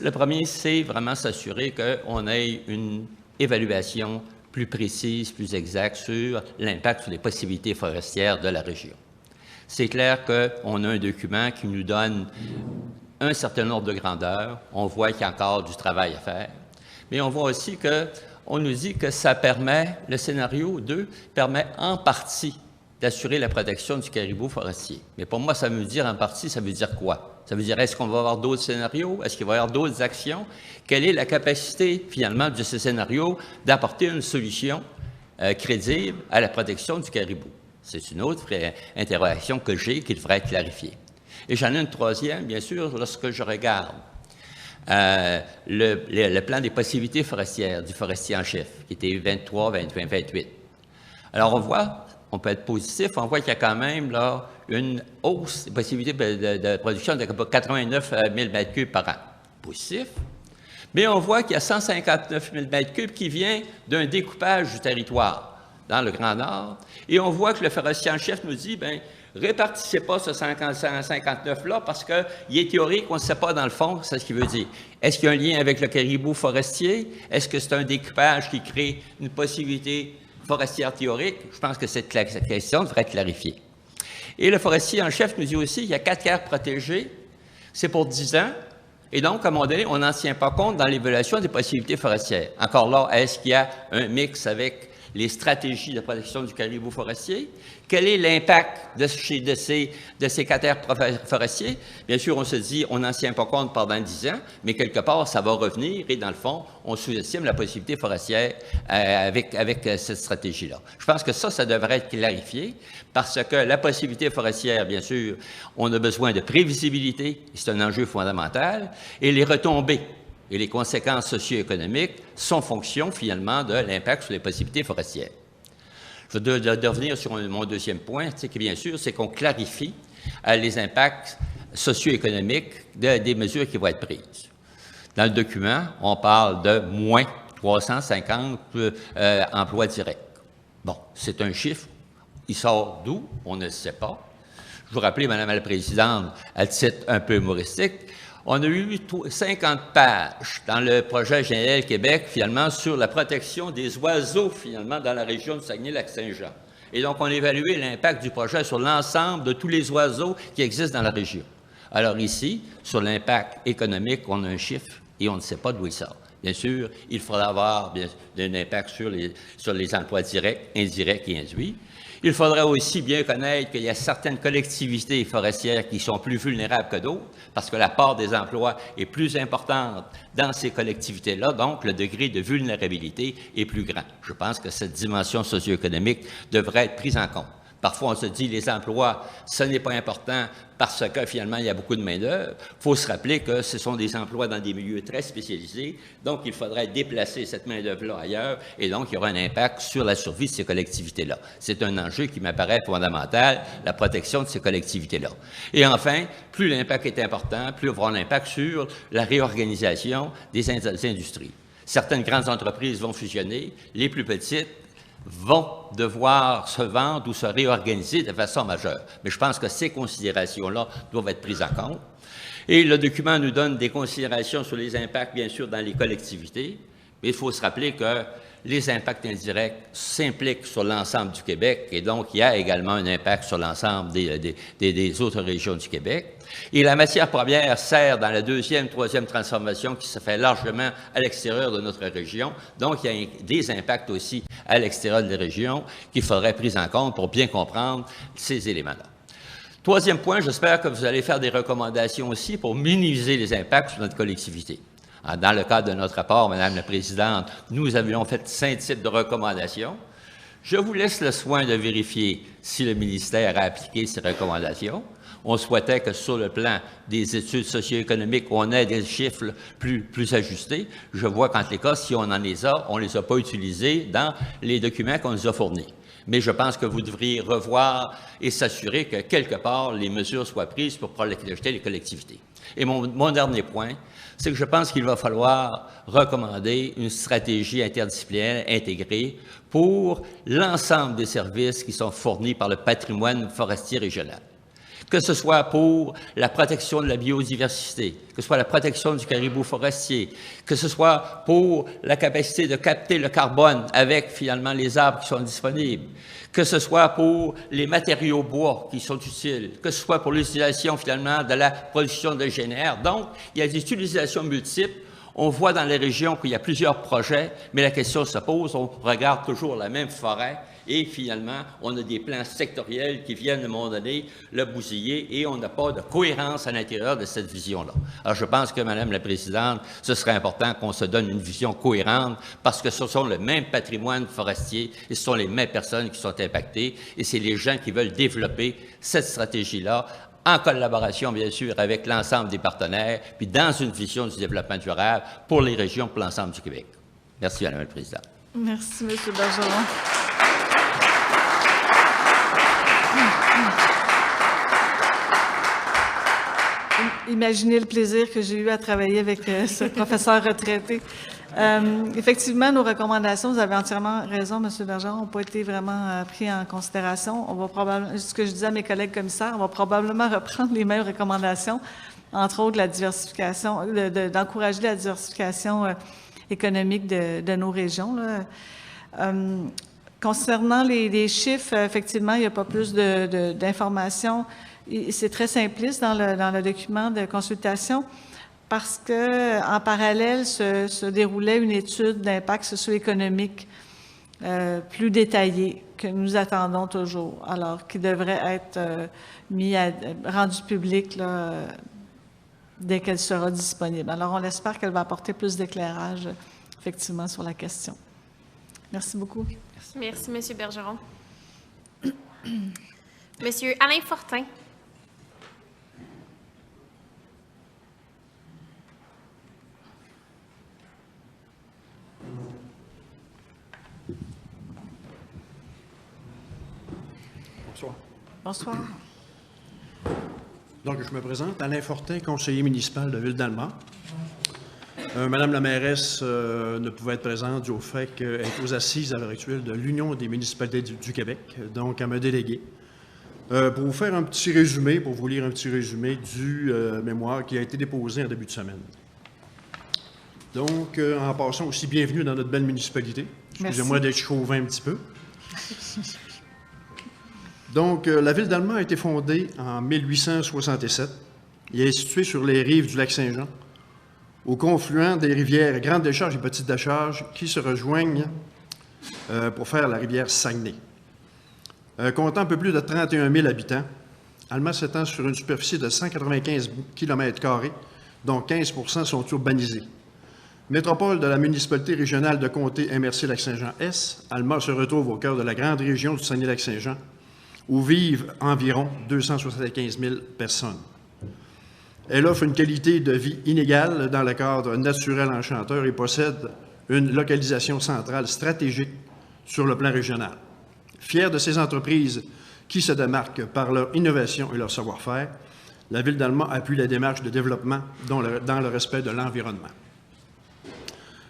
Le premier, c'est vraiment s'assurer qu'on ait une évaluation plus précise, plus exacte sur l'impact sur les possibilités forestières de la région. C'est clair qu'on a un document qui nous donne un certain ordre de grandeur. On voit qu'il y a encore du travail à faire, mais on voit aussi on nous dit que ça permet, le scénario 2 permet en partie d'assurer la protection du caribou forestier. Mais pour moi, ça veut dire en partie, ça veut dire quoi? Ça veut dire, est-ce qu'on va avoir d'autres scénarios? Est-ce qu'il va y avoir d'autres actions? Quelle est la capacité, finalement, de ce scénario d'apporter une solution crédible à la protection du caribou? C'est une autre interrogation que j'ai qui devrait être clarifiée. Et j'en ai une troisième, bien sûr, lorsque je regarde le plan des possibilités forestières du forestier en chef, qui était 23, 21, 28. Alors, on peut être positif, on voit qu'il y a quand même là, une hausse des possibilités de production de 89 000 m3 par an. Positif. Mais on voit qu'il y a 159 000 m3 qui vient d'un découpage du territoire dans le Grand Nord. Et on voit que le forestier en chef nous dit, bien, répartissez pas ce 159-là parce qu'il est théorique, on ne sait pas dans le fond, c'est ce qu'il veut dire. Est-ce qu'il y a un lien avec le caribou forestier? Est-ce que c'est un découpage qui crée une possibilité forestière théorique? Je pense que cette question devrait être clarifiée. Et le forestier en chef nous dit aussi qu'il y a 4 aires protégées, c'est pour 10 ans, et donc, à un moment donné, on n'en tient pas compte dans l'évaluation des possibilités forestières. Encore là, est-ce qu'il y a un mix avec les stratégies de protection du caribou forestier. Quel est l'impact de ces cratères forestiers? Bien sûr, on se dit, on n'en tient pas compte pendant 10 ans, mais quelque part, ça va revenir et dans le fond, on sous-estime la possibilité forestière avec cette stratégie-là. Je pense que ça devrait être clarifié parce que la possibilité forestière, bien sûr, on a besoin de prévisibilité, c'est un enjeu fondamental, et les retombées et les conséquences socio-économiques sont fonction, finalement, de l'impact sur les possibilités forestières. Je veux revenir sur mon deuxième point, c'est que, bien sûr, c'est qu'on clarifie les impacts socio-économiques des mesures qui vont être prises. Dans le document, on parle de moins 350 emplois directs. Bon, c'est un chiffre. Il sort d'où? On ne le sait pas. Je vous rappelle, Madame la Présidente, à titre un peu humoristique, on a eu 50 pages dans le projet GNL Québec, finalement, sur la protection des oiseaux, finalement, dans la région du Saguenay-Lac-Saint-Jean. Et donc, on a évalué l'impact du projet sur l'ensemble de tous les oiseaux qui existent dans la région. Alors ici, sur l'impact économique, on a un chiffre et on ne sait pas d'où il sort. Bien sûr, il faudra avoir un impact sur les emplois directs, indirects et induits. Il faudra aussi bien connaître qu'il y a certaines collectivités forestières qui sont plus vulnérables que d'autres, parce que la part des emplois est plus importante dans ces collectivités-là, donc le degré de vulnérabilité est plus grand. Je pense que cette dimension socio-économique devrait être prise en compte. Parfois, on se dit les emplois, ce n'est pas important parce que finalement, il y a beaucoup de main-d'œuvre. Il faut se rappeler que ce sont des emplois dans des milieux très spécialisés, donc il faudrait déplacer cette main-d'œuvre-là ailleurs et donc il y aura un impact sur la survie de ces collectivités-là. C'est un enjeu qui m'apparaît fondamental, la protection de ces collectivités-là. Et enfin, plus l'impact est important, plus on va avoir un impact sur la réorganisation des industries. Certaines grandes entreprises vont fusionner, les plus petites vont devoir se vendre ou se réorganiser de façon majeure. Mais je pense que ces considérations-là doivent être prises en compte. Et le document nous donne des considérations sur les impacts, bien sûr, dans les collectivités, mais il faut se rappeler que les impacts indirects s'impliquent sur l'ensemble du Québec et donc il y a également un impact sur l'ensemble des autres régions du Québec. Et la matière première sert dans la deuxième, troisième transformation qui se fait largement à l'extérieur de notre région. Donc, il y a des impacts aussi à l'extérieur des régions qu'il faudrait prendre en compte pour bien comprendre ces éléments-là. Troisième point, j'espère que vous allez faire des recommandations aussi pour minimiser les impacts sur notre collectivité. Dans le cadre de notre rapport, Madame la Présidente, nous avions fait 5 types de recommandations. Je vous laisse le soin de vérifier si le ministère a appliqué ces recommandations. On souhaitait que sur le plan des études socio-économiques, on ait des chiffres plus ajustés. Je vois qu'en les cas, si on en les a, on ne les a pas utilisés dans les documents qu'on nous a fournis. Mais je pense que vous devriez revoir et s'assurer que, quelque part, les mesures soient prises pour protéger les collectivités. Et mon dernier point, c'est que je pense qu'il va falloir recommander une stratégie interdisciplinaire intégrée pour l'ensemble des services qui sont fournis par le patrimoine forestier régional. Que ce soit pour la protection de la biodiversité, que ce soit la protection du caribou forestier, que ce soit pour la capacité de capter le carbone avec, finalement, les arbres qui sont disponibles, que ce soit pour les matériaux bois qui sont utiles, que ce soit pour l'utilisation, finalement, de la production de GNR. Donc, il y a des utilisations multiples. On voit dans les régions qu'il y a plusieurs projets, mais la question se pose, on regarde toujours la même forêt et finalement, on a des plans sectoriels qui viennent, à un moment donné, le bousiller et on n'a pas de cohérence à l'intérieur de cette vision-là. Alors, je pense que, Madame la Présidente, ce serait important qu'on se donne une vision cohérente parce que ce sont le même patrimoine forestier et ce sont les mêmes personnes qui sont impactées et c'est les gens qui veulent développer cette stratégie-là en collaboration, bien sûr, avec l'ensemble des partenaires, puis dans une vision du développement durable pour les régions, pour l'ensemble du Québec. Merci, Madame la Présidente. Merci, M. Bergeron. Imaginez le plaisir que j'ai eu à travailler avec ce professeur retraité. Effectivement, nos recommandations, vous avez entièrement raison, M. Bergeron, n'ont pas été vraiment pris en considération. On va probablement, ce que je disais à mes collègues commissaires, on va probablement reprendre les mêmes recommandations, entre autres la diversification, d'encourager la diversification économique de nos régions. Là. Concernant les chiffres, effectivement, il n'y a pas plus d'informations. C'est très simpliste dans le document de consultation parce que en parallèle se déroulait une étude d'impact socio-économique plus détaillé que nous attendons toujours, alors qui devrait être rendu public là, dès qu'elle sera disponible. Alors, on espère qu'elle va apporter plus d'éclairage, effectivement, sur la question. Merci beaucoup. Merci, M. Bergeron. Monsieur Alain Fortin. Bonsoir. Bonsoir. Donc, je me présente, Alain Fortin, conseiller municipal de Ville-d'Alma. Madame la mairesse ne pouvait être présente du fait qu'elle est aux assises à l'heure actuelle de l'Union des municipalités du Québec, donc elle m'a délégué. Pour vous faire un petit résumé, pour vous lire un petit résumé du mémoire qui a été déposé en début de semaine. Donc, en passant aussi, bienvenue dans notre belle municipalité. Excusez-moi d'être chauvin un petit peu. Donc, la ville d'Alma a été fondée en 1867. Elle est située sur les rives du lac Saint-Jean, au confluent des rivières Grande Décharge et Petite Décharge qui se rejoignent pour faire la rivière Saguenay. Comptant un peu plus de 31 000 habitants, Alma s'étend sur une superficie de 195 km², dont 15 % sont urbanisés. Métropole de la municipalité régionale de comté MRC-Lac-Saint-Jean-Est, Alma se retrouve au cœur de la grande région du Saguenay-Lac-Saint-Jean, où vivent environ 275 000 personnes. Elle offre une qualité de vie inégale dans le cadre naturel enchanteur et possède une localisation centrale stratégique sur le plan régional. Fière de ces entreprises qui se démarquent par leur innovation et leur savoir-faire, la Ville d'Alma appuie la démarche de développement dans le respect de l'environnement.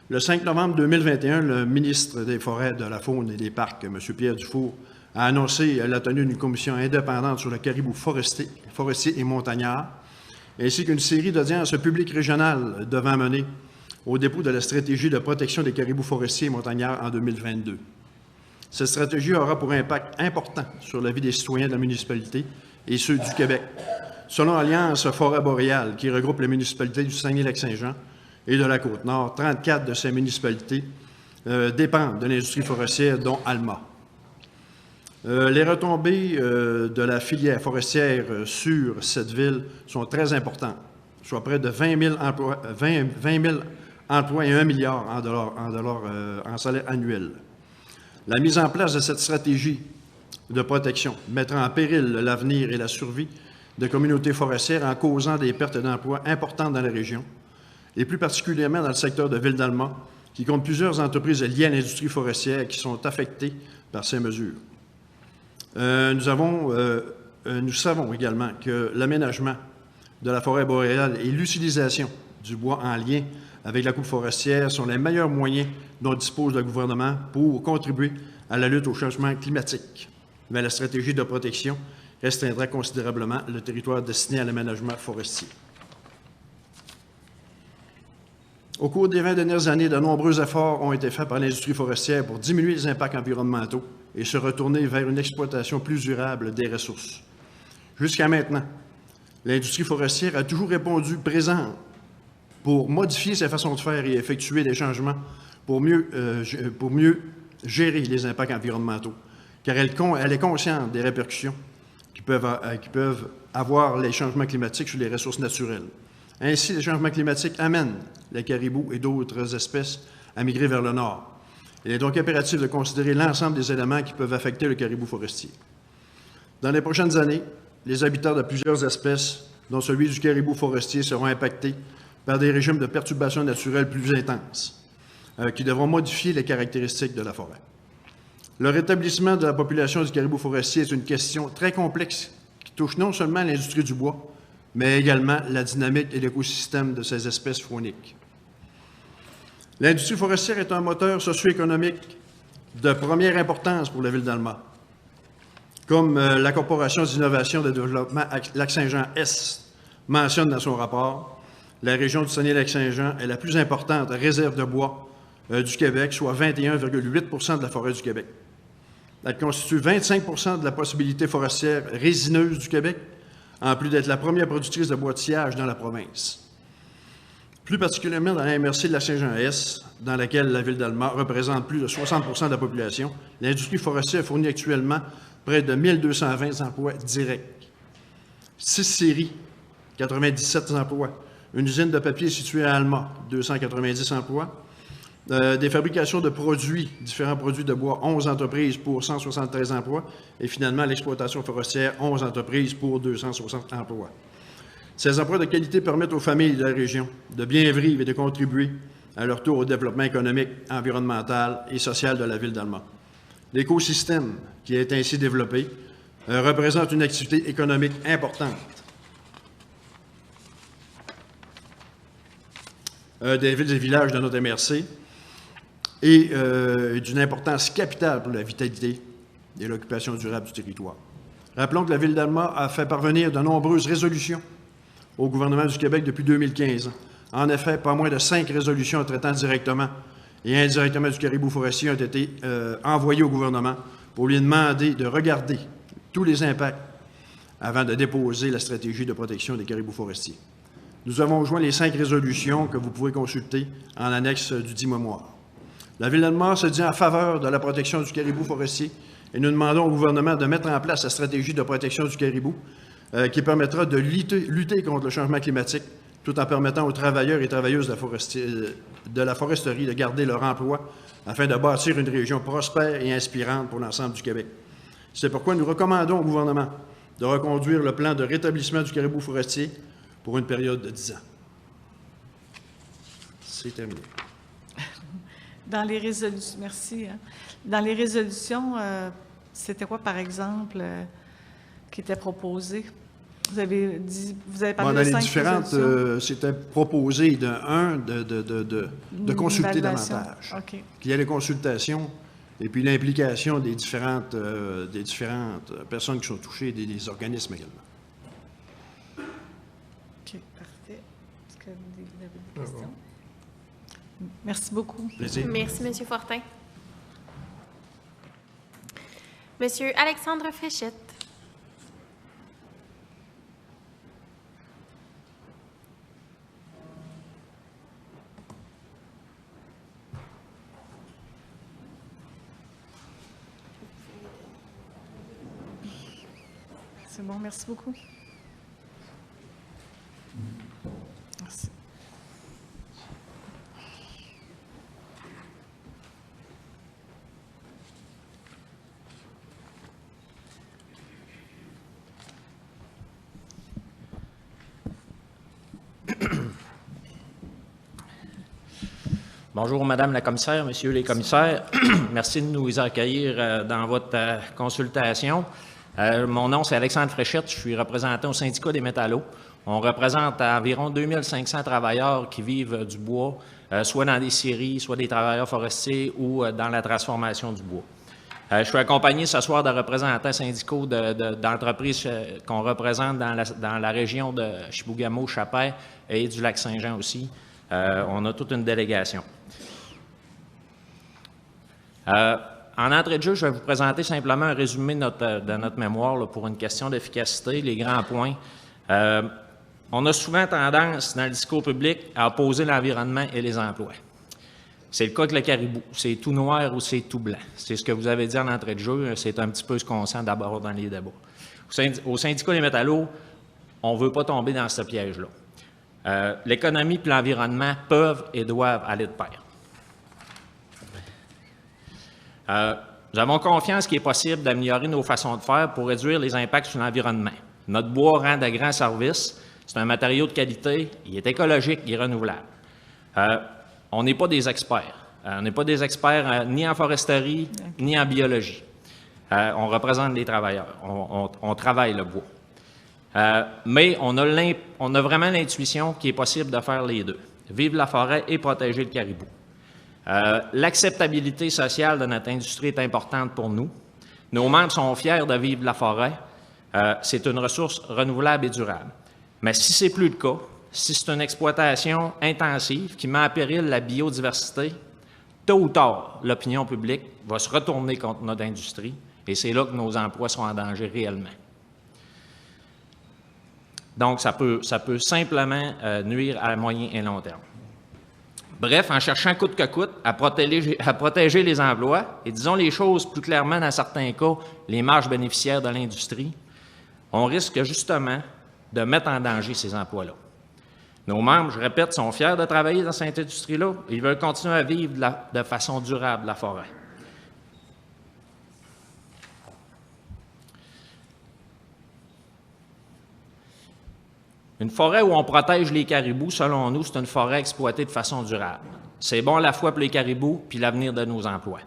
Le 5 novembre 2021, le ministre des Forêts, de la Faune et des Parcs, M. Pierre Dufour, a annoncé la tenue d'une commission indépendante sur le caribou forestier et montagnard, ainsi qu'une série d'audiences publiques régionales devant mener au dépôt de la stratégie de protection des caribous forestiers et montagnards en 2022. Cette stratégie aura pour impact important sur la vie des citoyens de la municipalité et ceux du Québec. Selon Alliance Forêt boréale, qui regroupe les municipalités du Saguenay-Lac-Saint-Jean et de la Côte-Nord, 34 de ces municipalités dépendent de l'industrie forestière, dont Alma. Les retombées de la filière forestière sur cette ville sont très importantes, soit près de 20 000 emplois et 1 milliard en salaire annuel. La mise en place de cette stratégie de protection mettra en péril l'avenir et la survie de communautés forestières en causant des pertes d'emplois importantes dans la région, et plus particulièrement dans le secteur de Ville-d'Alma, qui compte plusieurs entreprises liées à l'industrie forestière qui sont affectées par ces mesures. Nous savons également que l'aménagement de la forêt boréale et l'utilisation du bois en lien avec la coupe forestière sont les meilleurs moyens dont dispose le gouvernement pour contribuer à la lutte au changement climatique. Mais la stratégie de protection restreindra considérablement le territoire destiné à l'aménagement forestier. Au cours des 20 dernières années, de nombreux efforts ont été faits par l'industrie forestière pour diminuer les impacts environnementaux et se retourner vers une exploitation plus durable des ressources. Jusqu'à maintenant, l'industrie forestière a toujours répondu présente pour modifier sa façon de faire et effectuer des changements pour mieux gérer les impacts environnementaux, car elle est consciente des répercussions qui peuvent avoir les changements climatiques sur les ressources naturelles. Ainsi, les changements climatiques amènent les caribous et d'autres espèces à migrer vers le nord. Il est donc impératif de considérer l'ensemble des éléments qui peuvent affecter le caribou forestier. Dans les prochaines années, les habitats de plusieurs espèces, dont celui du caribou forestier, seront impactés par des régimes de perturbations naturelles plus intenses, qui devront modifier les caractéristiques de la forêt. Le rétablissement de la population du caribou forestier est une question très complexe qui touche non seulement l'industrie du bois, mais également la dynamique et l'écosystème de ces espèces fauniques. L'industrie forestière est un moteur socio-économique de première importance pour la ville d'Alma. Comme la Corporation d'innovation et de développement Lac-Saint-Jean-Est mentionne dans son rapport, la région du Saguenay-Lac-Saint-Jean est la plus importante réserve de bois du Québec, soit 21,8 % de la forêt du Québec. Elle constitue 25 % de la possibilité forestière résineuse du Québec, en plus d'être la première productrice de bois de sciage dans la province. Plus particulièrement dans la MRC de la Saint-Jean-Est, dans laquelle la ville d'Alma représente plus de 60 de la population, l'industrie forestière fournit actuellement près de 1220 emplois directs. 6 scieries, 97 emplois. Une usine de papier située à Alma, 290 emplois. Des fabrications de produits, différents produits de bois, 11 entreprises pour 173 emplois. Et finalement, l'exploitation forestière, 11 entreprises pour 260 emplois. Ces emplois de qualité permettent aux familles de la région de bien vivre et de contribuer à leur tour au développement économique, environnemental et social de la ville d'Alma. L'écosystème qui est ainsi développé représente une activité économique importante. Des villes et villages de notre MRC et d'une importance capitale pour la vitalité et l'occupation durable du territoire. Rappelons que la ville d'Alma a fait parvenir de nombreuses résolutions au gouvernement du Québec depuis 2015. En effet, pas moins de 5 résolutions traitant directement et indirectement du caribou forestier ont été envoyées au gouvernement pour lui demander de regarder tous les impacts avant de déposer la stratégie de protection des caribous forestiers. Nous avons joint les 5 résolutions que vous pouvez consulter en annexe du dit mémoire. La ville d'Alma se dit en faveur de la protection du caribou forestier et nous demandons au gouvernement de mettre en place la stratégie de protection du caribou qui permettra de lutter contre le changement climatique tout en permettant aux travailleurs et travailleuses de la foresterie de garder leur emploi afin de bâtir une région prospère et inspirante pour l'ensemble du Québec. C'est pourquoi nous recommandons au gouvernement de reconduire le plan de rétablissement du caribou forestier pour une période de 10 ans. C'est terminé. Dans les résolutions, merci. Dans les résolutions, c'était quoi, par exemple, qui était proposé? Vous avez parlé de 5 différentes, c'était proposé de consulter davantage. Okay. Qu'il y ait les consultations et puis l'implication des différentes personnes qui sont touchées, des organismes également. OK, parfait. Est-ce que vous avez des questions? Merci beaucoup. Plaisir. Merci, M. Fortin. Monsieur Alexandre Fréchette. C'est bon, merci beaucoup. Merci. Bonjour, Madame la commissaire, Messieurs les commissaires. Merci de nous accueillir dans votre consultation. Mon nom, c'est Alexandre Fréchette. Je suis représentant au syndicat des métallos. On représente environ 2500 travailleurs qui vivent du bois, soit dans des scieries, soit des travailleurs forestiers ou dans la transformation du bois. Je suis accompagné ce soir de représentants syndicaux d'entreprises qu'on représente dans la région de Chibougamau, Chapais et du Lac-Saint-Jean aussi. On a toute une délégation. En entrée de jeu, je vais vous présenter simplement un résumé de notre mémoire là, pour une question d'efficacité, les grands points. On a souvent tendance, dans le discours public, à opposer l'environnement et les emplois. C'est le cas avec le caribou. C'est tout noir ou c'est tout blanc. C'est ce que vous avez dit en entrée de jeu. C'est un petit peu ce qu'on sent d'abord dans les débats. Au syndicat des métallos, on ne veut pas tomber dans ce piège-là. L'économie et l'environnement peuvent et doivent aller de pair. Nous avons confiance qu'il est possible d'améliorer nos façons de faire pour réduire les impacts sur l'environnement. Notre bois rend de grands services. C'est un matériau de qualité. Il est écologique, il est renouvelable. On n'est pas des experts. On n'est pas des experts ni en foresterie, ni en biologie. On représente les travailleurs. On travaille le bois. Mais on a vraiment l'intuition qu'il est possible de faire les deux. Vivre la forêt et protéger le caribou. L'acceptabilité sociale de notre industrie est importante pour nous. Nos membres sont fiers de vivre la forêt. C'est une ressource renouvelable et durable. Mais si ce n'est plus le cas, si c'est une exploitation intensive qui met en péril la biodiversité, tôt ou tard, l'opinion publique va se retourner contre notre industrie et c'est là que nos emplois sont en danger réellement. Donc, ça peut simplement nuire à moyen et long terme. Bref, en cherchant coûte que coûte à protéger les emplois, et disons les choses plus clairement dans certains cas, les marges bénéficiaires de l'industrie, on risque justement de mettre en danger ces emplois-là. Nos membres, je répète, sont fiers de travailler dans cette industrie-là et ils veulent continuer à vivre de façon durable la forêt. Une forêt où on protège les caribous, selon nous, c'est une forêt exploitée de façon durable. C'est bon à la fois pour les caribous puis l'avenir de nos emplois.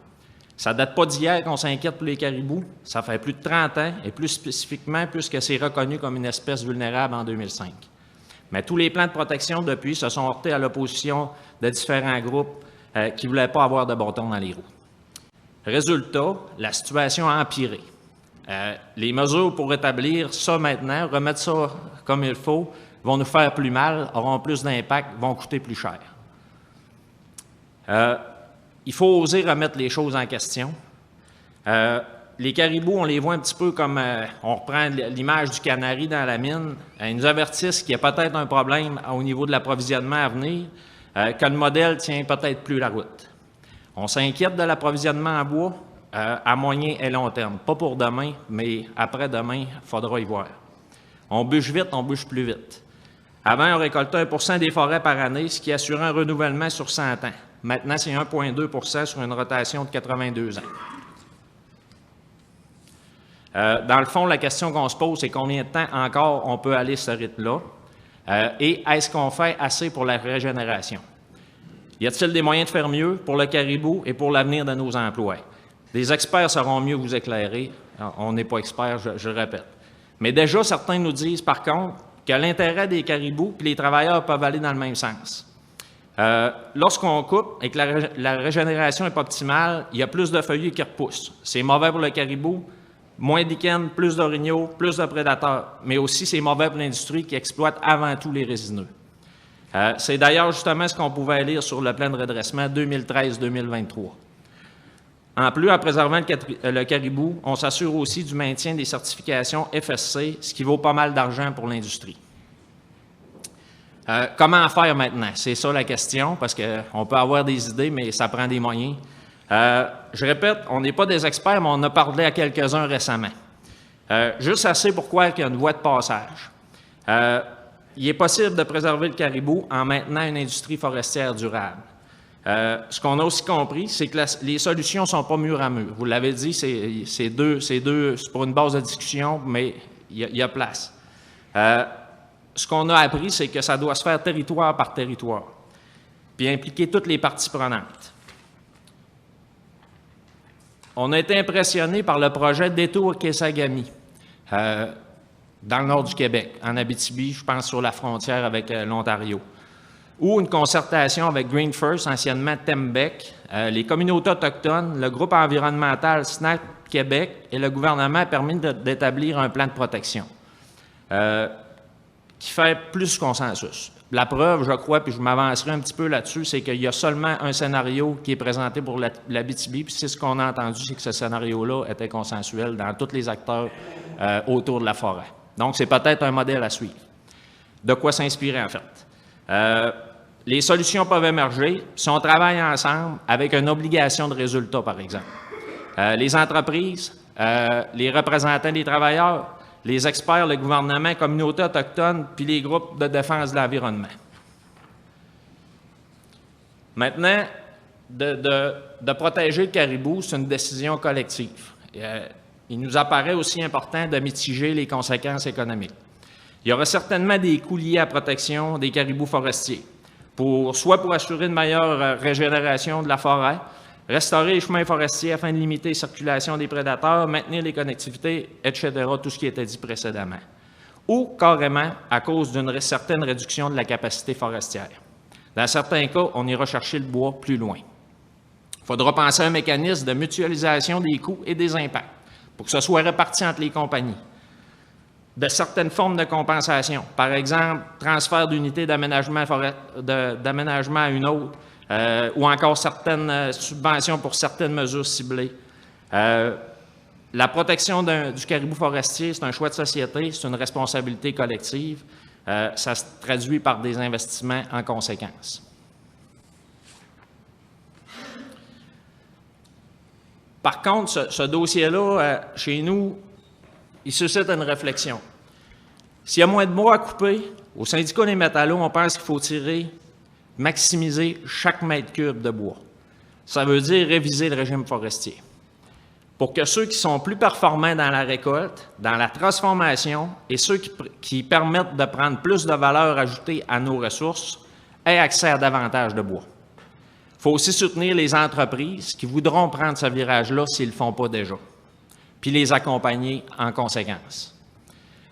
Ça ne date pas d'hier qu'on s'inquiète pour les caribous, ça fait plus de 30 ans, et plus spécifiquement puisque c'est reconnu comme une espèce vulnérable en 2005. Mais tous les plans de protection depuis se sont heurtés à l'opposition de différents groupes qui ne voulaient pas avoir de bâton dans les roues. Résultat, la situation a empiré. Les mesures pour rétablir ça maintenant, remettre ça comme il faut, vont nous faire plus mal, auront plus d'impact, vont coûter plus cher. Il faut oser remettre les choses en question. Les caribous, on les voit un petit peu comme, on reprend l'image du canari dans la mine, ils nous avertissent qu'il y a peut-être un problème au niveau de l'approvisionnement à venir, que le modèle tient peut-être plus la route. On s'inquiète de l'approvisionnement en bois à moyen et long terme. Pas pour demain, mais après-demain, il faudra y voir. On bûche vite, on bûche plus vite. Avant, on récoltait 1 % des forêts par année, ce qui assurait un renouvellement sur 100 ans. Maintenant, c'est 1,2 % sur une rotation de 82 ans. Dans le fond, la question qu'on se pose, c'est combien de temps encore on peut aller ce rythme-là? Et est-ce qu'on fait assez pour la régénération? Y a-t-il des moyens de faire mieux pour le caribou et pour l'avenir de nos emplois? Des experts sauront mieux vous éclairer. On n'est pas experts, je répète. Mais déjà, certains nous disent, par contre, que l'intérêt des caribous et les travailleurs peuvent aller dans le même sens. Lorsqu'on coupe et que la régénération n'est pas optimale, il y a plus de feuillus qui repoussent. C'est mauvais pour le caribou, moins de lichens, plus d'orignaux, plus de prédateurs, mais aussi c'est mauvais pour l'industrie qui exploite avant tout les résineux. C'est d'ailleurs justement ce qu'on pouvait lire sur le plan de redressement 2013-2023. En plus, en préservant le caribou, on s'assure aussi du maintien des certifications FSC, ce qui vaut pas mal d'argent pour l'industrie. Comment faire maintenant? C'est ça la question, parce qu'on peut avoir des idées, mais ça prend des moyens. Je répète, on n'est pas des experts, mais on a parlé à quelques-uns récemment. Juste assez pour croire qu'il y a une voie de passage. Il est possible de préserver le caribou en maintenant une industrie forestière durable. Ce qu'on a aussi compris, c'est que les solutions ne sont pas mur à mur. Vous l'avez dit, c'est pour une base de discussion, mais il y a place. Ce qu'on a appris, c'est que ça doit se faire territoire par territoire, puis impliquer toutes les parties prenantes. On a été impressionné par le projet Détour-Kessagami, dans le nord du Québec, en Abitibi, je pense sur la frontière avec l'Ontario, ou une concertation avec Green First, anciennement Tembec, les communautés autochtones, le groupe environnemental SNAP Québec et le gouvernement a permis d'établir un plan de protection qui fait plus consensus. La preuve, je crois, puis je m'avancerai un petit peu là-dessus, c'est qu'il y a seulement un scénario qui est présenté pour l'Abitibi, puis c'est ce qu'on a entendu, c'est que ce scénario-là était consensuel dans tous les acteurs autour de la forêt. Donc, c'est peut-être un modèle à suivre. De quoi s'inspirer, en fait. Les solutions peuvent émerger si on travaille ensemble avec une obligation de résultat, par exemple. Les entreprises, les représentants des travailleurs, les experts, le gouvernement, communautés autochtones, puis les groupes de défense de l'environnement. Maintenant, de protéger le caribou, c'est une décision collective. Il nous apparaît aussi important de mitiger les conséquences économiques. Il y aura certainement des coûts liés à la protection des caribous forestiers, soit pour assurer une meilleure régénération de la forêt, restaurer les chemins forestiers afin de limiter la circulation des prédateurs, maintenir les connectivités, etc., tout ce qui a été dit précédemment. Ou carrément à cause d'une certaine réduction de la capacité forestière. Dans certains cas, on ira chercher le bois plus loin. Il faudra penser à un mécanisme de mutualisation des coûts et des impacts pour que ce soit réparti entre les compagnies. De certaines formes de compensation, par exemple, transfert d'unités d'aménagement à une autre, ou encore certaines subventions pour certaines mesures ciblées. La protection du caribou forestier, c'est un choix de société, c'est une responsabilité collective. Ça se traduit par des investissements en conséquence. Par contre, ce dossier-là, chez nous, il suscite une réflexion. S'il y a moins de bois à couper, au syndicat des métallos, on pense qu'il faut maximiser chaque mètre cube de bois. Ça veut dire réviser le régime forestier. Pour que ceux qui sont plus performants dans la récolte, dans la transformation et ceux qui permettent de prendre plus de valeur ajoutée à nos ressources aient accès à davantage de bois. Il faut aussi soutenir les entreprises qui voudront prendre ce virage-là s'ils ne le font pas déjà, puis les accompagner en conséquence.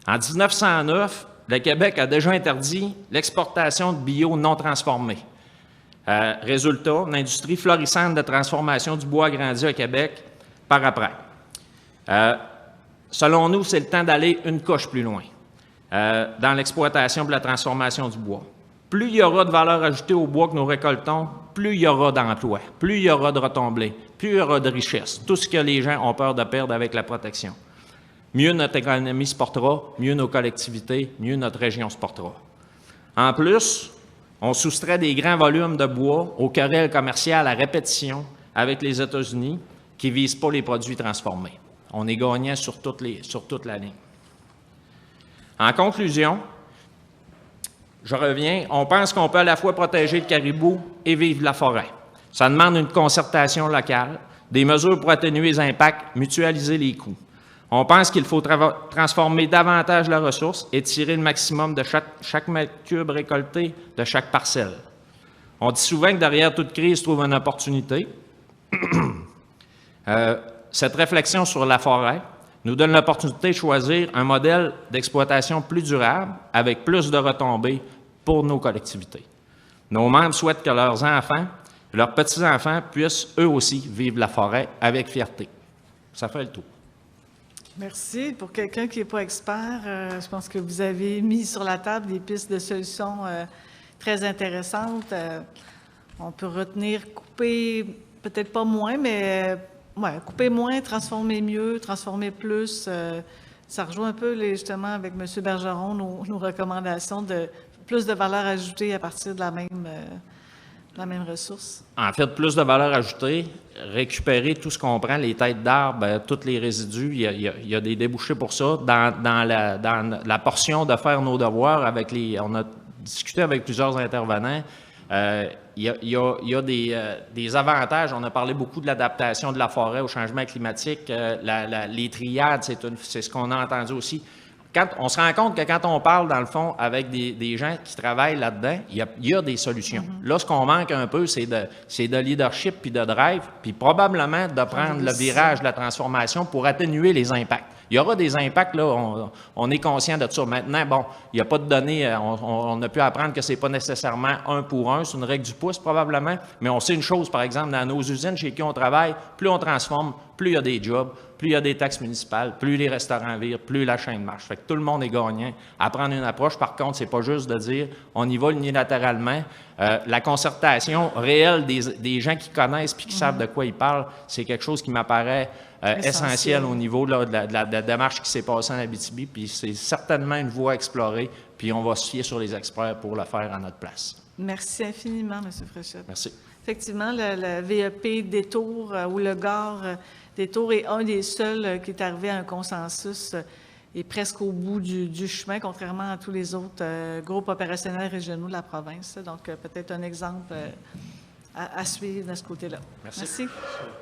En 1909, le Québec a déjà interdit l'exportation de bio non transformé. Résultat, une industrie florissante de transformation du bois a grandi au Québec par après. Selon nous, c'est le temps d'aller une coche plus loin dans l'exploitation et la transformation du bois. Plus il y aura de valeur ajoutée au bois que nous récoltons, plus il y aura d'emplois, plus il y aura de retombées, plus il y aura de richesses, tout ce que les gens ont peur de perdre avec la protection. Mieux notre économie se portera, mieux nos collectivités, mieux notre région se portera. En plus, on soustrait des grands volumes de bois aux querelles commerciales à répétition avec les États-Unis qui ne visent pas les produits transformés. On est gagnant sur toute la ligne. En conclusion, je reviens, on pense qu'on peut à la fois protéger le caribou et vivre la forêt. Ça demande une concertation locale, des mesures pour atténuer les impacts, mutualiser les coûts. On pense qu'il faut transformer davantage la ressource et tirer le maximum de chaque mètre cube récolté de chaque parcelle. On dit souvent que derrière toute crise se trouve une opportunité. Cette réflexion sur la forêt nous donne l'opportunité de choisir un modèle d'exploitation plus durable avec plus de retombées pour nos collectivités. Nos membres souhaitent que leurs enfants, leurs petits-enfants puissent eux aussi vivre la forêt avec fierté. Ça fait le tour. Merci. Pour quelqu'un qui n'est pas expert, je pense que vous avez mis sur la table des pistes de solutions très intéressantes. On peut retenir, couper, peut-être pas moins, mais couper moins, transformer mieux, transformer plus. Ça rejoint un peu, justement, avec M. Bergeron, nos recommandations de plus de valeur ajoutée à partir de la même ressource. En fait, plus de valeur ajoutée, récupérer tout ce qu'on prend, les têtes d'arbres, tous les résidus, il y a des débouchés pour ça. Dans la portion de faire nos devoirs, on a discuté avec plusieurs intervenants, il y a des avantages. On a parlé beaucoup de l'adaptation de la forêt au changement climatique. Les triades, c'est ce qu'on a entendu aussi. On se rend compte que quand on parle, dans le fond, avec des gens qui travaillent là-dedans, il y a des solutions. Là, ce qu'on manque un peu, c'est de leadership puis de drive, puis probablement de prendre le virage de la transformation pour atténuer les impacts. Il y aura des impacts, là, on est conscient de ça. Maintenant, bon, il n'y a pas de données, on a pu apprendre que ce n'est pas nécessairement 1 pour 1, c'est une règle du pouce probablement, mais on sait une chose, par exemple, dans nos usines chez qui on travaille, plus on transforme, plus il y a des jobs, plus il y a des taxes municipales, plus les restaurants virent, plus la chaîne marche. Fait que tout le monde est gagnant. À prendre une approche, par contre, c'est pas juste de dire on y va unilatéralement. La concertation réelle des gens qui connaissent puis qui savent de quoi ils parlent, c'est quelque chose qui m'apparaît essentiel au niveau là, de la démarche qui s'est passée en Abitibi, puis c'est certainement une voie à explorer, puis on va se fier sur les experts pour le faire à notre place. Merci infiniment, M. Fréchette. Merci. Effectivement, le VEP Détour ou le GAR Détour est un des seuls qui est arrivé à un consensus et presque au bout du chemin, contrairement à tous les autres groupes opérationnels régionaux de la province. Donc, peut-être un exemple à suivre de ce côté-là. Merci. Merci.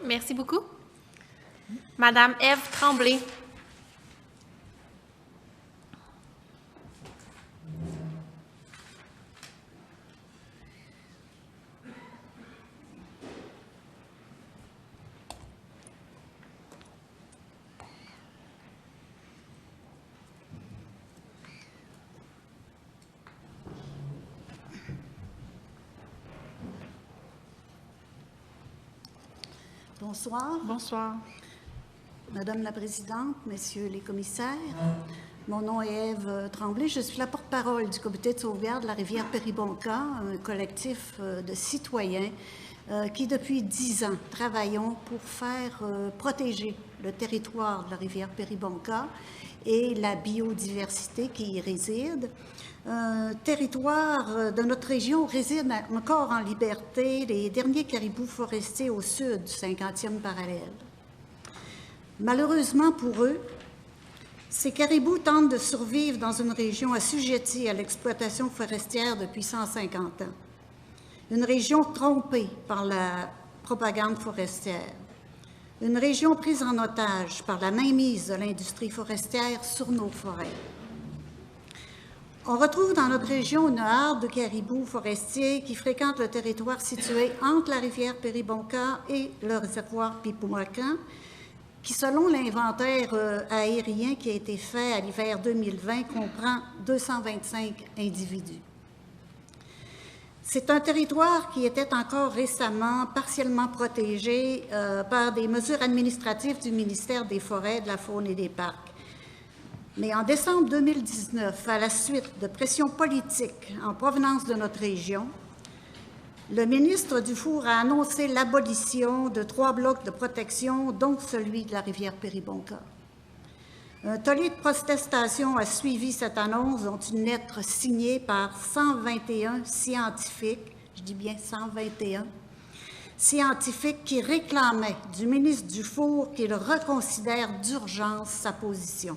Merci beaucoup. Madame Ève Tremblay. Bonsoir. Bonsoir. Madame la Présidente, Messieurs les commissaires, mon nom est Ève Tremblay. Je suis la porte-parole du Comité de sauvegarde de la rivière Péribonka, un collectif de citoyens qui, depuis 10 ans, travaillons pour faire protéger le territoire de la rivière Péribonka et la biodiversité qui y réside. Un territoire de notre région réside encore en liberté les derniers caribous forestiers au sud du 50e parallèle. Malheureusement pour eux, ces caribous tentent de survivre dans une région assujettie à l'exploitation forestière depuis 150 ans. Une région trompée par la propagande forestière. Une région prise en otage par la mainmise de l'industrie forestière sur nos forêts. On retrouve dans notre région une horde de caribous forestiers qui fréquentent le territoire situé entre la rivière Péribonka et le réservoir Pipouacan, qui, selon l'inventaire aérien qui a été fait à l'hiver 2020, comprend 225 individus. C'est un territoire qui était encore récemment partiellement protégé par des mesures administratives du ministère des Forêts, de la Faune et des Parcs. Mais en décembre 2019, à la suite de pressions politiques en provenance de notre région, le ministre Dufour a annoncé l'abolition de 3 blocs de protection, dont celui de la rivière Péribonka. Un tollé de protestation a suivi cette annonce, dont une lettre signée par 121 scientifiques, je dis bien 121, scientifiques qui réclamaient du ministre Dufour qu'il reconsidère d'urgence sa position.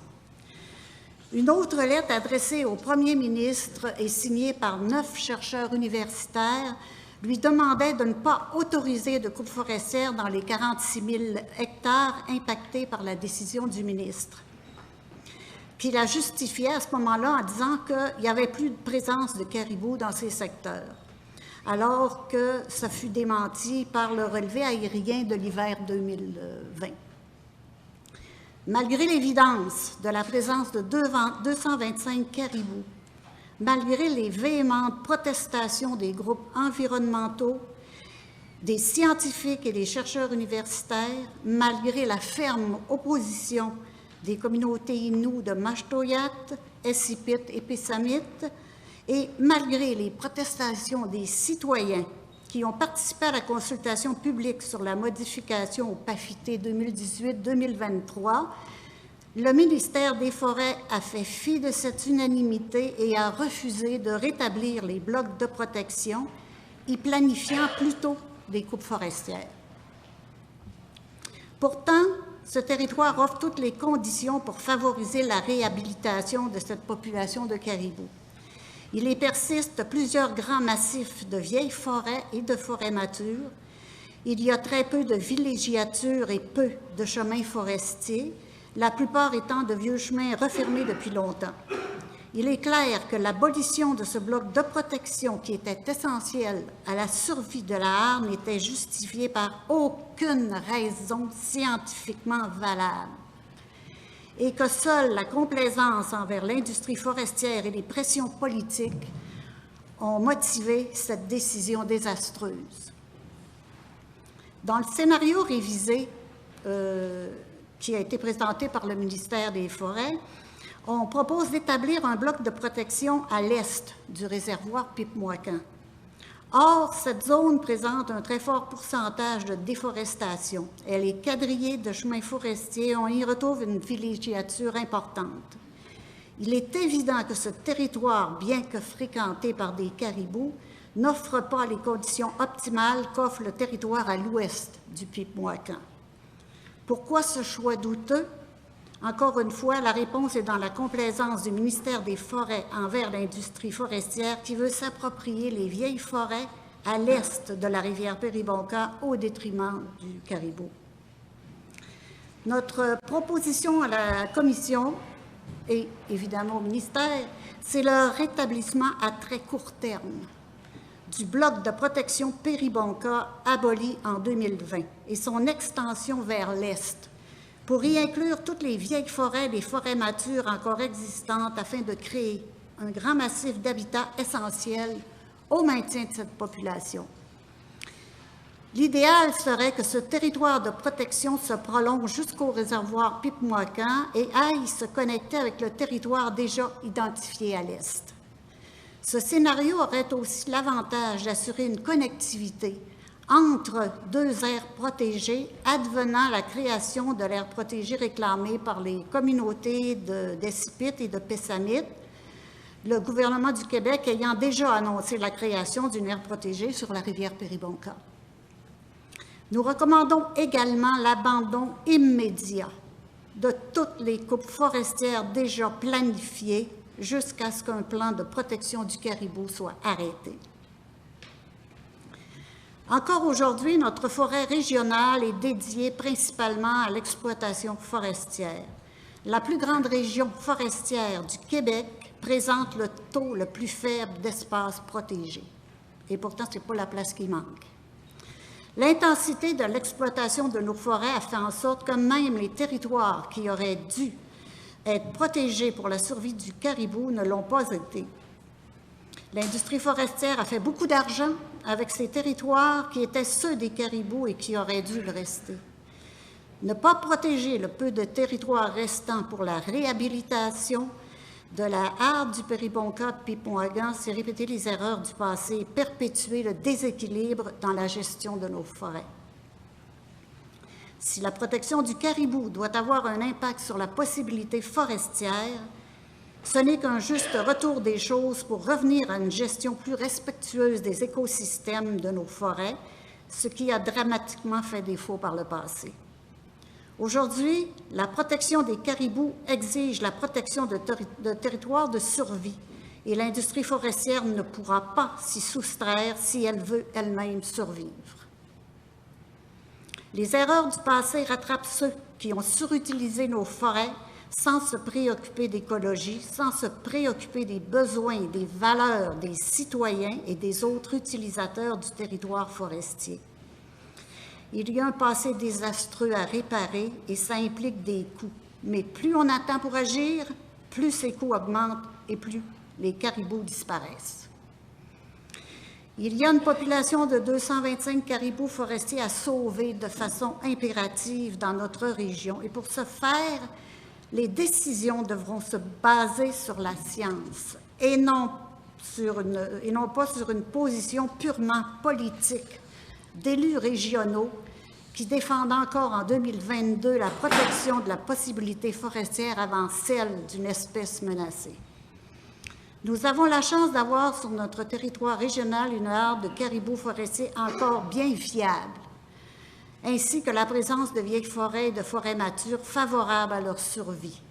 Une autre lettre adressée au premier ministre et signée par 9 chercheurs universitaires lui demandait de ne pas autoriser de coupe forestière dans les 46 000 hectares impactés par la décision du ministre. Puis il a justifié à ce moment-là en disant qu'il n'y avait plus de présence de caribous dans ces secteurs, alors que ça fut démenti par le relevé aérien de l'hiver 2020. Malgré l'évidence de la présence de 225 caribous, malgré les véhémentes protestations des groupes environnementaux, des scientifiques et des chercheurs universitaires, malgré la ferme opposition des communautés inoues de Mashtoyat, Essipit et Pessamit, et malgré les protestations des citoyens qui ont participé à la consultation publique sur la modification au PAFIT 2018-2023, le ministère des Forêts a fait fi de cette unanimité et a refusé de rétablir les blocs de protection, y planifiant plutôt des coupes forestières. Pourtant, ce territoire offre toutes les conditions pour favoriser la réhabilitation de cette population de caribous. Il y persiste plusieurs grands massifs de vieilles forêts et de forêts matures. Il y a très peu de villégiatures et peu de chemins forestiers, la plupart étant de vieux chemins refermés depuis longtemps. Il est clair que l'abolition de ce bloc de protection qui était essentiel à la survie de la harne n'était justifiée par aucune raison scientifiquement valable et que seule la complaisance envers l'industrie forestière et les pressions politiques ont motivé cette décision désastreuse. Dans le scénario révisé qui a été présenté par le ministère des Forêts, on propose d'établir un bloc de protection à l'est du réservoir Pipouacan. Or, cette zone présente un très fort pourcentage de déforestation. Elle est quadrillée de chemins forestiers, on y retrouve une villégiature importante. Il est évident que ce territoire, bien que fréquenté par des caribous, n'offre pas les conditions optimales qu'offre le territoire à l'ouest du Pipouacan. Pourquoi ce choix douteux? Encore une fois, la réponse est dans la complaisance du ministère des Forêts envers l'industrie forestière qui veut s'approprier les vieilles forêts à l'est de la rivière Péribonka au détriment du caribou. Notre proposition à la Commission et évidemment au ministère, c'est le rétablissement à très court terme du bloc de protection Péribonka aboli en 2020 et son extension vers l'est, pour y inclure toutes les vieilles forêts, les forêts matures encore existantes, afin de créer un grand massif d'habitat essentiel au maintien de cette population. L'idéal serait que ce territoire de protection se prolonge jusqu'au réservoir Pipouacan et aille se connecter avec le territoire déjà identifié à l'est. Ce scénario aurait aussi l'avantage d'assurer une connectivité entre deux aires protégées, advenant la création de l'aire protégée réclamée par les communautés d'Essipit et de Pessamit, le gouvernement du Québec ayant déjà annoncé la création d'une aire protégée sur la rivière Péribonka. Nous recommandons également l'abandon immédiat de toutes les coupes forestières déjà planifiées jusqu'à ce qu'un plan de protection du caribou soit arrêté. Encore aujourd'hui, notre forêt régionale est dédiée principalement à l'exploitation forestière. La plus grande région forestière du Québec présente le taux le plus faible d'espaces protégés. Et pourtant, ce n'est pas la place qui manque. L'intensité de l'exploitation de nos forêts a fait en sorte que même les territoires qui auraient dû être protégés pour la survie du caribou ne l'ont pas été. L'industrie forestière a fait beaucoup d'argent avec ces territoires qui étaient ceux des caribous et qui auraient dû le rester. Ne pas protéger le peu de territoires restants pour la réhabilitation de la harde du Péribonka de Pipouagan, c'est répéter les erreurs du passé et perpétuer le déséquilibre dans la gestion de nos forêts. Si la protection du caribou doit avoir un impact sur la possibilité forestière, ce n'est qu'un juste retour des choses pour revenir à une gestion plus respectueuse des écosystèmes de nos forêts, ce qui a dramatiquement fait défaut par le passé. Aujourd'hui, la protection des caribous exige la protection de territoires de survie et l'industrie forestière ne pourra pas s'y soustraire si elle veut elle-même survivre. Les erreurs du passé rattrapent ceux qui ont surutilisé nos forêts sans se préoccuper d'écologie, sans se préoccuper des besoins, des valeurs des citoyens et des autres utilisateurs du territoire forestier. Il y a un passé désastreux à réparer et ça implique des coûts. Mais plus on attend pour agir, plus ces coûts augmentent et plus les caribous disparaissent. Il y a une population de 225 caribous forestiers à sauver de façon impérative dans notre région. Et pour ce faire, les décisions devront se baser sur la science et non pas sur une position purement politique d'élus régionaux qui défendent encore en 2022 la protection de la possibilité forestière avant celle d'une espèce menacée. Nous avons la chance d'avoir sur notre territoire régional une harde de caribous forestiers encore bien fiable, ainsi que la présence de vieilles forêts et de forêts matures favorables à leur survie.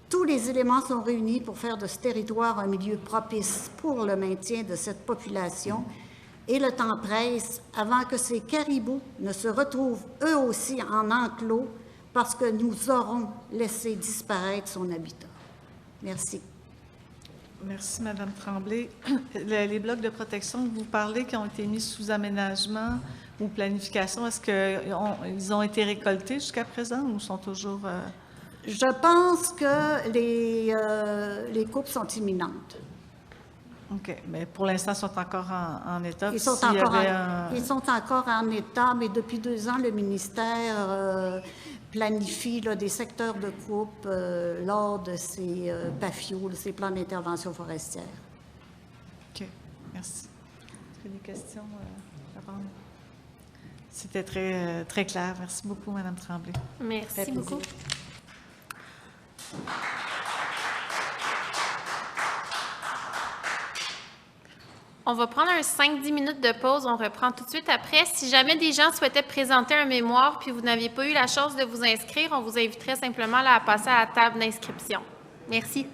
Tous les éléments sont réunis pour faire de ce territoire un milieu propice pour le maintien de cette population et le temps presse avant que ces caribous ne se retrouvent eux aussi en enclos parce que nous aurons laissé disparaître son habitat. Merci. Merci, Mme Tremblay. Les blocs de protection que vous parlez qui ont été mis sous aménagement ou planification, est-ce qu'ils ont été récoltés jusqu'à présent ou sont toujours... Je pense que les coupes sont imminentes. OK. Mais pour l'instant, ils sont encore en état. Ils sont encore en état, mais depuis 2 ans, le ministère planifie des secteurs de coupe lors de ces PAFIO, ces plans d'intervention forestière. OK. Merci. Est-ce qu'il y a des questions à prendre? C'était très clair. Merci beaucoup, Mme Tremblay. Merci beaucoup. On va prendre un 5-10 minutes de pause. On reprend tout de suite après. Si jamais des gens souhaitaient présenter un mémoire puis vous n'aviez pas eu la chance de vous inscrire, on vous inviterait simplement à passer à la table d'inscription. Merci.